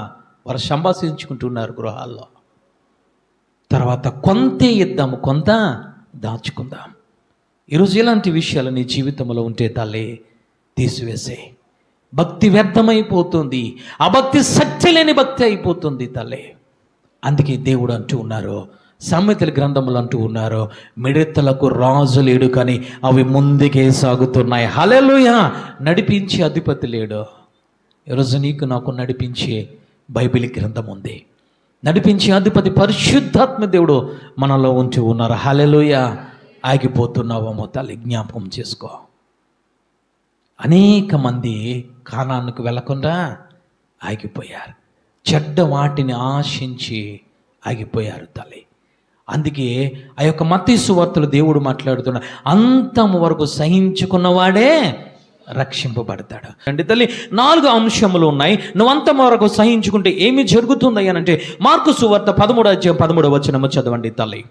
వారు సంభాషించుకుంటున్నారు గృహాల్లో. తర్వాత కొంతే ఇద్దాము, కొంత దాచుకుందాం. ఈరోజు ఇలాంటి విషయాలు నీ జీవితంలో ఉంటే తల్లి తీసివేసే. భక్తి వ్యర్థమైపోతుంది, అభక్తి శక్తి లేని భక్తి అయిపోతుంది తల్లి. అందుకే దేవుడు అంటూ ఉన్నారు, సామెతల గ్రంథములు అంటూ ఉన్నారు, మిడతలకు రాజు లేడు కానీ అవి ముందుకే సాగుతున్నాయి. హల్లెలూయా. నడిపించే అధిపతి లేడు. ఈరోజు నీకు నాకు నడిపించే బైబిల్ గ్రంథం ఉంది. నడిపించే అధిపతి పరిశుద్ధాత్మ దేవుడు మనలో ఉంటూ ఉన్నారు. హల్లెలూయా. ఆగిపోతున్నావేమో తల్లి, జ్ఞాపకం చేసుకో. అనేక మంది కానానుకు వెళ్లకుండా ఆగిపోయారు. చెడ్డ వాటిని ఆశించి ఆగిపోయారు తల్లి. అందుకే ఆ యొక్క మత్తయి సువార్తలో దేవుడు మాట్లాడుతున్నాడు, అంతం వరకు సహించుకున్నవాడే రక్షింపబడతాడు. అంటే తల్లి 4 అంశములు ఉన్నాయి. నువ్వు అంతం వరకు సహించుకుంటే ఏమి జరుగుతుంది అని అంటే మార్కు సువార్త 13:13 చదవండి తల్లి.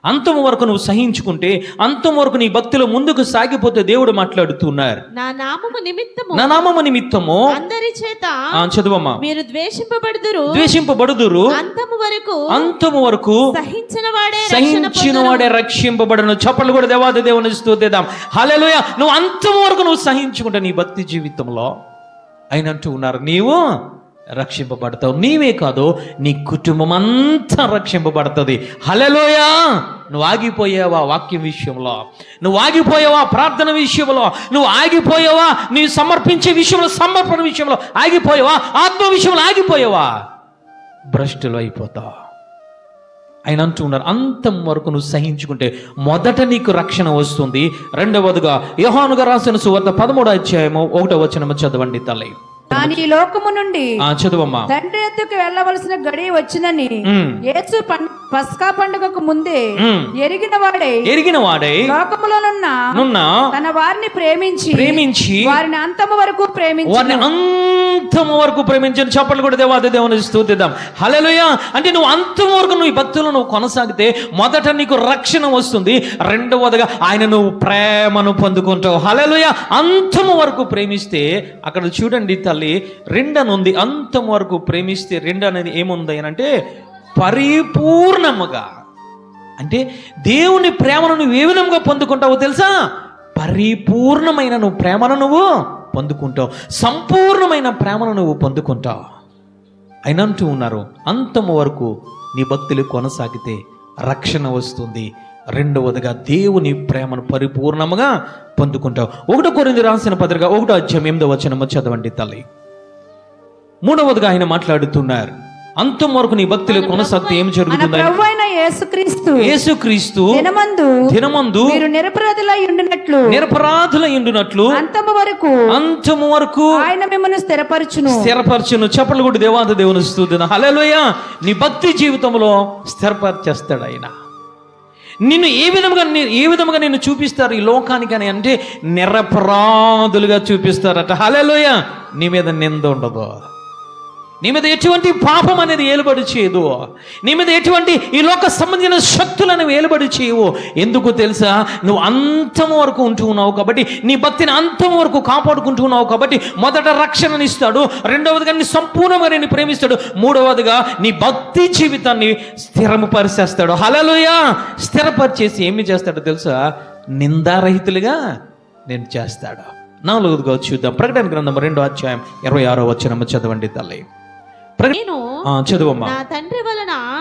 అంతం వరకు నువ్వు సహించుకుంటే, అంతం వరకు నీ భక్తిలో ముందుకు సాగిపోతే దేవుడు మాట్లాడుతున్నారు, నా నామము నిమిత్తము అందరి చేత చదువమ్మా మీరు ద్వేషింపబడుదురు, అంతము వరకు సహించిన వాడే రక్షింపబడను. చప్పట్లు కూడా దేవాది దేవుని స్తుతిద్దాం. హల్లెలూయా. నువ్వు అంతం వరకు నువ్వు సహించుకుంటే నీ భక్తి జీవితంలో ఆయన అంటూ ఉన్నారు, నీవు రక్షింపబడతావు. నీవే కాదు, నీ కుటుంబం అంతా రక్షింపబడుతుంది. హల్లెలూయా. నువ్వు ఆగిపోయావా వాక్యం విషయంలో? నువ్వు ఆగిపోయావా ప్రార్థన విషయంలో? నువ్వు ఆగిపోయావా నీ సమర్పించే విషయంలో, సమర్పణ విషయంలో ఆగిపోయావా? ఆత్మ విషయంలో ఆగిపోయావా? భ్రష్టులు అయిపోతావు. ఆయన అంటున్నారు, అంతం వరకు నువ్వు సహించుకుంటే మొదట నీకు రక్షణ వస్తుంది. రెండవదిగా యోహానుగా రాసిన సువార్త 13:1 చదవండి తల్లి. కానీ ఈ లోకము నుండి చదువమ్మా తండ్రి ఎద్దుకు వెళ్ళవలసిన గడియ వచ్చినని యేసు పస్కా పండుగకు ముందే ఎరిగిన వాడే లోకములోనున్న తన వారిని ప్రేమించి వారిని అంతము వరకు ప్రేమించని. చప్పట్లు కూడా దేవాది దేవుని స్తుతిద్దాం. హల్లెలూయా. అంటే నువ్వు అంతం వరకు నువ్వు ఈ భక్తులు నువ్వు కొనసాగితే మొదట నీకు రక్షణ వస్తుంది. రెండవదిగా ఆయన నువ్వు ప్రేమను పొందుకుంటావు. హల్లెలూయా. అంతము వరకు ప్రేమిస్తే, అక్కడ చూడండి తల్లి 2 అని ఉంది. అంతం వరకు ప్రేమిస్తే 2 అనేది ఏముంది అని అంటే పరిపూర్ణముగా. అంటే దేవుని ప్రేమను నువ్వు ఏ విధంగా పొందుకుంటావో తెలుసా? పరిపూర్ణమైన నువ్వు ప్రేమను నువ్వు పొందుకుంటావు, సంపూర్ణమైన ప్రేమను నువ్వు పొందుకుంటావు. ఆయన అంటూ ఉన్నారు, అంతము వరకు నీ భక్తులు కొనసాగితే రక్షణ వస్తుంది. రెండవదిగా దేవుని ప్రేమను పరిపూర్ణముగా పొందుకుంటావు. 1 కొరింథీయులకు రాసిన పత్రిక 1వ అధ్యాయం 8వ వచనము చదవండి తల్లి. మూడవదిగా ఆయన మాట్లాడుతున్నారు, అంతం వరకు నీ భక్తిలో కొనసాగితే ఏం జరుగుతుంది? యేసుక్రీస్తు దినమందు మీరు నిరపరాధులై ఉండునట్లు అంతము వరకు ఆయన మిమ్మల్ని స్థిరపరచును. చెప్పలు కూడా దేవాది దేవుని స్తుతిద్దాం. హల్లెలూయా. నీ భక్తి జీవితంలో స్థిరపరిచేస్తాడు ఆయన. నిన్ను ఏ విధముగా నిన్ను చూపిస్తారు ఈ లోకానికి అని అంటే నిరపరాధులుగా చూపిస్తారట. హల్లెలూయా. నీ మీద నింద ఉండదు, నీ మీద ఎటువంటి పాపం అనేది ఏలుబడి చేయదు, నీ మీద ఎటువంటి ఈ లోక సంబంధించిన శక్తులు అనేవి ఏలుబడి చేయవు. ఎందుకు తెలుసా? నువ్వు అంతం వరకు ఉంటూ ఉన్నావు కాబట్టి, నీ భక్తిని అంతం వరకు కాపాడుకుంటూ ఉన్నావు కాబట్టి మొదట రక్షణనిస్తాడు, రెండవదిగా నీ సంపూర్ణంగా నేను ప్రేమిస్తాడు, మూడవదిగా నీ భక్తి జీవితాన్ని స్థిరము పరిచేస్తాడు. హల్లెలూయా. స్థిరపరిచేసి ఏమి చేస్తాడో తెలుసా? నిందారహితులుగా నేను చేస్తాడు. 4వదిగా చూద్దాం. ప్రకటన గ్రంథం 2వ అధ్యాయం 26వ వచనము చదవండి తల్లి. చదువమ్మా.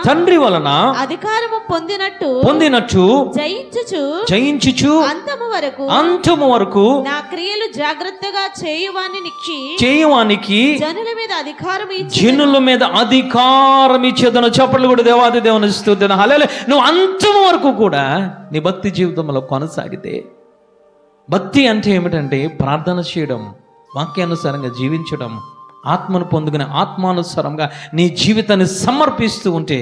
తండ్రి వలన అధికారము పొందినట్టు జయించుచు అంతము వరకు నా క్రియలు జాగ్రత్తగా చేయువానికి జనుల మీద అధికారం ఇచ్చేదను. చప్పట్లు కూడా దేవాది దేవుని స్తుతిద్దాం. హల్లెలూయా. నువ్వు అంతము వరకు కూడా నీ భక్తి జీవితంలో కొనసాగితే, భక్తి అంటే ఏమిటంటే ప్రార్థన చేయడం, వాక్యానుసారంగా జీవించడం, ఆత్మను పొందుకునే ఆత్మానుసారంగా నీ జీవితాన్ని సమర్పిస్తూ ఉంటే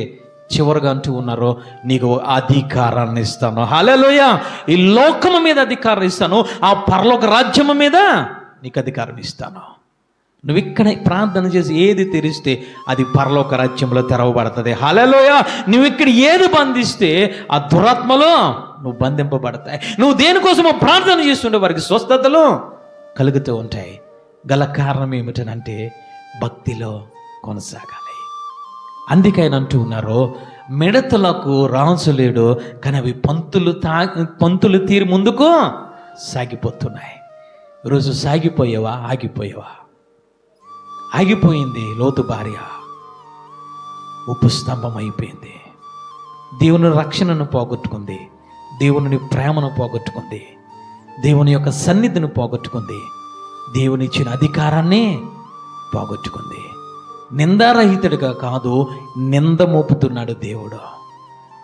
చివరిగా అంటూ ఉన్నారో నీకు అధికారాన్ని ఇస్తాను. హల్లెలూయా. ఈ లోకము మీద అధికారం ఇస్తాను, ఆ పరలోక రాజ్యము మీద నీకు అధికారం ఇస్తాను. నువ్వు ఇక్కడ ప్రార్థన చేసి ఏది తెరిస్తే అది పరలోక రాజ్యంలో తెరవబడుతుంది. హల్లెలూయా. నువ్వు ఇక్కడ ఏది బంధిస్తే ఆ దురాత్మలో నువ్వు బంధింపబడతాయి. నువ్వు దేనికోసమో ప్రార్థన చేస్తుంటే వారికి స్వస్థతలు కలుగుతూ ఉంటాయి. గల కారణం ఏమిటనంటే భక్తిలో కొనసాగాలి. అందుకే ఆయన అంటూ ఉన్నారు, మిడతలకు రాజు లేడు కానీ అవి పంతులు తీరి ముందుకు సాగిపోతున్నాయి. ఈరోజు సాగిపోయావా? ఆగిపోయింది. లోతు భార్య ఉప్పు స్తంభం అయిపోయింది. దేవుని రక్షణను పోగొట్టుకుంది, దేవుని ప్రేమను పోగొట్టుకుంది, దేవుని యొక్క సన్నిధిని పోగొట్టుకుంది, దేవుని ఇచ్చిన అధికారాన్ని పోగొట్టుకుంది. నిందారహితుడిగా కాదు, నింద మోపుతున్నాడు దేవుడు.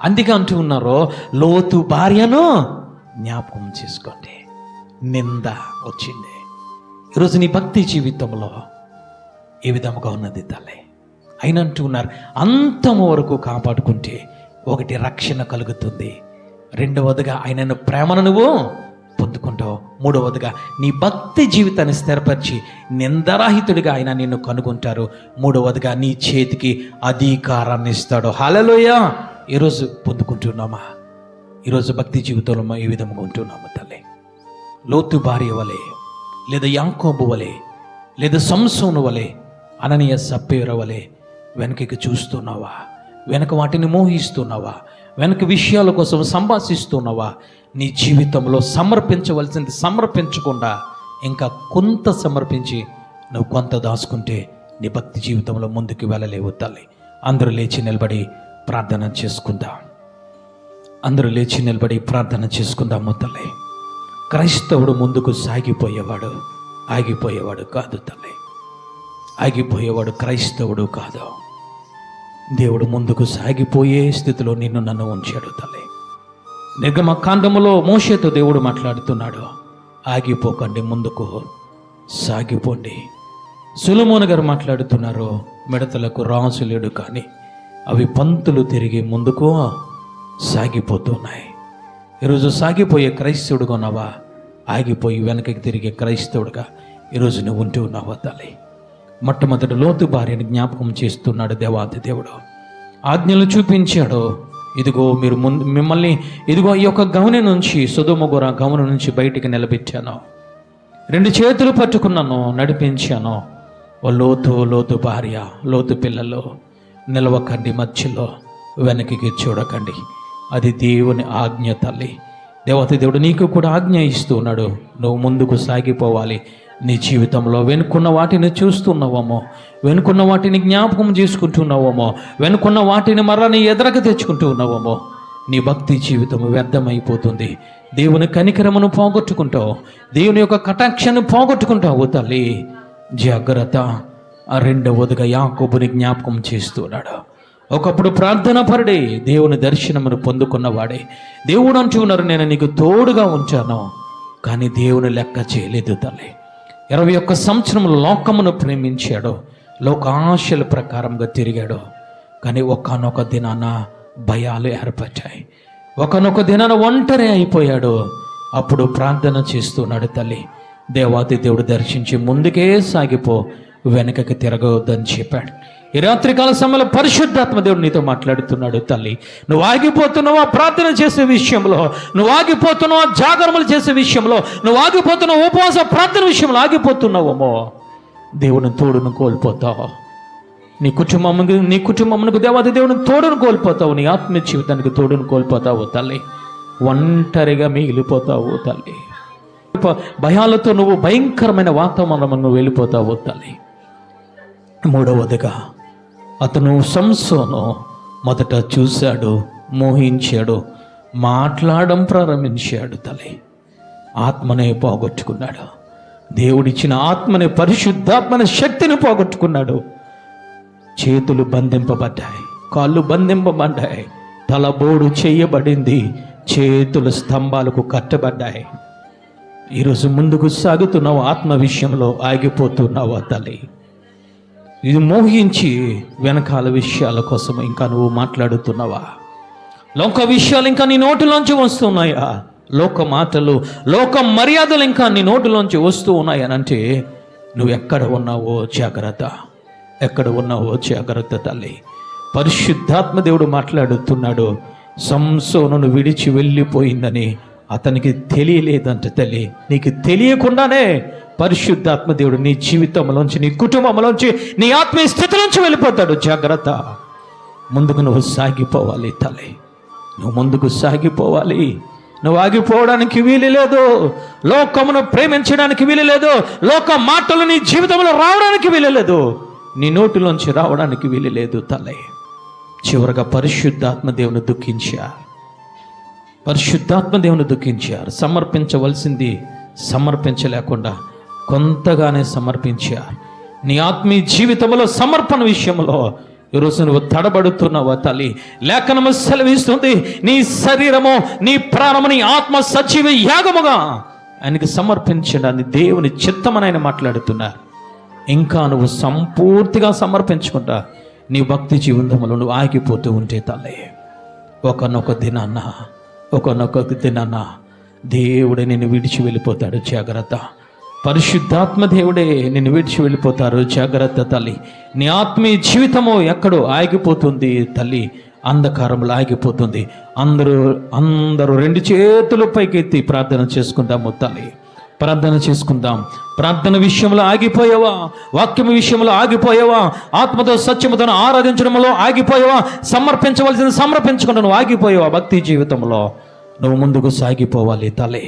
అందుకే అంటూ ఉన్నారో లోతు భార్యను జ్ఞాపకం చేసుకోండి. నింద వచ్చింది. ఈరోజు నీ భక్తి జీవితంలో ఏ విధముగా ఉన్నది తల్లి? ఆయన అంటూ ఉన్నారు, అంతము వరకు కాపాడుకుంటే ఒకటి రక్షణ కలుగుతుంది, రెండవదిగా ఆయన ప్రేమను నువ్వు పొందుకుంటావు, మూడవదిగా నీ భక్తి జీవితాన్ని స్థిరపరిచి నిందరాహితుడిగా ఆయన నిన్ను కనుగొంటారు, మూడవదిగా నీ చేతికి అధికారాన్ని ఇస్తాడు. హల్లెలూయా. ఈరోజు పొందుకుంటున్నామా? ఈరోజు భక్తి జీవితంలో ఏ విధంగా ఉంటున్నాము తల్లి? లోతు భార్య వలె, లేదా యాకోబు వలె, లేదా సంసోను వలె, అననీయ సప్పేర వలె వెనకకి చూస్తున్నావా? వెనక వాటిని మోహిస్తున్నావా? వెనక విషయాల కోసం సంభాషిస్తున్నావా? నీ జీవితంలో సమర్పించవలసింది సమర్పించకుండా ఇంకా కొంత సమర్పించి నువ్వు కొంత దాచుకుంటే నీ భక్తి జీవితంలో ముందుకు వెళ్ళలేవు తల్లి. అందరూ లేచి నిలబడి ప్రార్థన చేసుకుందాము తల్లి. క్రైస్తవుడు ముందుకు సాగిపోయేవాడు, ఆగిపోయేవాడు కాదు తల్లి. ఆగిపోయేవాడు క్రైస్తవుడు కాదు. దేవుడు ముందుకు సాగిపోయే స్థితిలో నిన్ను నన్ను ఉంచాడు తల్లి. నిర్గమకాండములో మోషేతో దేవుడు మాట్లాడుతున్నాడు, ఆగిపోకండి, ముందుకు సాగిపోండి. సొలొమోను గారు మాట్లాడుతున్నారు, మిడతలకు రాజు లేడు కానీ అవి పంతులు తిరిగి ముందుకు సాగిపోతున్నాయి. ఈరోజు సాగిపోయే క్రైస్తవుడుగా ఉన్నావా? ఆగిపోయి వెనకకి తిరిగే క్రైస్తవుడుగా ఈరోజు నువ్వు ఉంటూ ఉన్నావా తల్లి? మొట్టమొదటి లోతు భార్యని జ్ఞాపకం చేస్తున్నాడు దేవాది దేవుడు. ఆజ్ఞలు చూపించాడు. ఇదిగో మీరు మిమ్మల్ని ఇదిగో ఈ యొక్క గవని నుంచి, సొదొమ గొర్రా గవని నుంచి బయటికి నిలబెట్టాను, 2 చేతులు పట్టుకున్నాను, నడిపించాను. ఓ లోతు భార్య, లోతు పిల్లలు, నిలవకండి, మధ్యలో వెనక్కి చూడకండి. అది దేవుని ఆజ్ఞ తల్లి. దేవత దేవుడు నీకు కూడా ఆజ్ఞ ఇస్తున్నాడు. నువ్వు ముందుకు సాగిపోవాలి. నీ జీవితంలో వెనుకున్న వాటిని చూస్తున్నావేమో, వెనుకున్న వాటిని జ్ఞాపకం చేసుకుంటున్నావేమో, వెనుకున్న వాటిని మరలా నీ ఎదురకు తెచ్చుకుంటూ ఉన్నావేమో. నీ భక్తి జీవితం వ్యర్థమైపోతుంది. దేవుని కనికరమును పోగొట్టుకుంటావు, దేవుని యొక్క కటాక్షాన్ని పోగొట్టుకుంటావు తల్లి. జాగ్రత్త. ఆ రెండవదిగా యాకోబుని జ్ఞాపకం చేస్తున్నాడు. ఒకప్పుడు ప్రార్థన పరుడే, దేవుని దర్శనమును పొందుకున్నవాడే. దేవుడు అంటున్నారు, నేను నీకు తోడుగా ఉంచాను, కానీ దేవుని లెక్క చేయలేదు తల్లి. 21 సంవత్సరములు లోకమును ప్రేమించాడు, లోక ఆశల ప్రకారంగా తిరిగాడు. కానీ ఒకానొక దినాన భయాలు ఏర్పడ్డాయి, ఒకానొక దినాన ఒంటరి అయిపోయాడు. అప్పుడు ప్రార్థన చేస్తున్నాడు తల్లి. దేవాది దేవుడు దర్శించి ముందుకే సాగిపో, వెనకకి తిరగవద్దని చెప్పాడు. ఈ రాత్రికాల సమయంలో పరిశుద్ధాత్మ దేవుడు నీతో మాట్లాడుతున్నాడు తల్లి. నువ్వు ఆగిపోతున్నావా ప్రార్థన చేసే విషయంలో, నువ్వు ఆగిపోతున్నావా జాగరములు చేసే విషయంలో, నువ్వు ఆగిపోతున్నావు ఉపవాస ప్రార్థన విషయంలో ఆగిపోతున్నావేమో, దేవుని తోడును కోల్పోతావు. నీ కుటుంబమునకు దేవాది దేవుని తోడును కోల్పోతావు, నీ ఆత్మీయ జీవితానికి తోడును కోల్పోతావు తల్లి. ఒంటరిగా మిగిలిపోతావు తల్లి. భయాలతో నువ్వు భయంకరమైన వాతావరణం నువ్వు వెళ్ళిపోతావు తల్లి. మూడవదిగా అతను సంసోను మొదట చూశాడు, మోహించాడు, మాట్లాడడం ప్రారంభించాడు తల్లి. ఆత్మనే పోగొట్టుకున్నాడు, దేవుడిచ్చిన ఆత్మని, పరిశుద్ధాత్మని శక్తిని పోగొట్టుకున్నాడు. చేతులు బంధింపబడ్డాయి, కాళ్ళు బంధింపబడ్డాయి, తలబోడు చేయబడింది, చేతులు స్తంభాలకు కట్టబడ్డాయి. ఈరోజు ముందుకు సాగుతున్నావు, ఆత్మ విషయంలో ఆగిపోతున్నావా తల్లి? ఇది మోహించి వెనకాల విషయాల కోసం ఇంకా నువ్వు మాట్లాడుతున్నావా? లోక విషయాలు ఇంకా నీ నోటిలోంచి వస్తున్నాయా? లోక మాటలు, లోక మర్యాదలు ఇంకా నీ నోటిలోంచి వస్తూ ఉన్నాయనంటే నువ్వు ఎక్కడ ఉన్నావో జాగ్రత్త, ఎక్కడ ఉన్నావో జాగ్రత్త తల్లి. పరిశుద్ధాత్మ దేవుడు మాట్లాడుతున్నాడు. సంసోనును విడిచి వెళ్ళిపోయిందని అతనికి తెలియలేదంట తల్లి. నీకు తెలియకుండానే పరిశుద్ధాత్మ దేవుడు నీ జీవితంలోంచి, నీ కుటుంబంలోంచి, నీ ఆత్మీయ స్థితిలోంచి వెళ్ళిపోతాడు. జాగ్రత్త. ముందుకు నువ్వు సాగిపోవాలి తల్లి, నువ్వు ముందుకు సాగిపోవాలి. నువ్వు ఆగిపోవడానికి వీలు లేదు, లోకమును ప్రేమించడానికి వీలు లేదు, లోక మాటలు నీ జీవితంలో రావడానికి వీలు లేదు, నీ నోటిలోంచి రావడానికి వీలు లేదు తల్లి. చివరగా పరిశుద్ధాత్మ దేవుని దుఃఖించారు, పరిశుద్ధాత్మ దేవుని దుఃఖించారు. సమర్పించవలసింది సమర్పించలేకుండా కొంతగానే సమర్పించారు. నీ ఆత్మీయ జీవితంలో సమర్పణ విషయంలో ఈరోజు నువ్వు తడబడుతున్నావా తల్లి? లేఖనము సెలవిస్తుంది, నీ శరీరము, నీ ప్రాణము, నీ ఆత్మ సజీవ యాగముగా ఆయనకి సమర్పించడాన్ని దేవుని చిత్తమని ఆయన మాట్లాడుతున్నారు. ఇంకా నువ్వు సంపూర్తిగా సమర్పించుకుంటా నీ భక్తి జీవితంలో నువ్వు ఆగిపోతూ ఉంటే తల్లి, ఒకనొక దినాన దేవుడే నిన్ను విడిచి వెళ్ళిపోతాడు. జాగ్రత్త. పరిశుద్ధాత్మ దేవుడే నిన్ను విడిచి వెళ్ళిపోతారు. జాగ్రత్త తల్లి. నీ ఆత్మీయ జీవితము ఎక్కడో ఆగిపోతుంది తల్లి, అంధకారంలో ఆగిపోతుంది. అందరూ 2 చేతులు పైకెత్తి ప్రార్థన చేసుకుందాము తల్లి, ప్రార్థన చేసుకుందాం. ప్రార్థన విషయంలో ఆగిపోయావా? వాక్యం విషయంలో ఆగిపోయావా? ఆత్మతో సత్యముతో ఆరాధించడంలో ఆగిపోయావా? సమర్పించవలసింది సమర్పించుకుంటూ నువ్వు ఆగిపోయావా? భక్తి జీవితంలో నువ్వు ముందుకు సాగిపోవాలి తల్లి.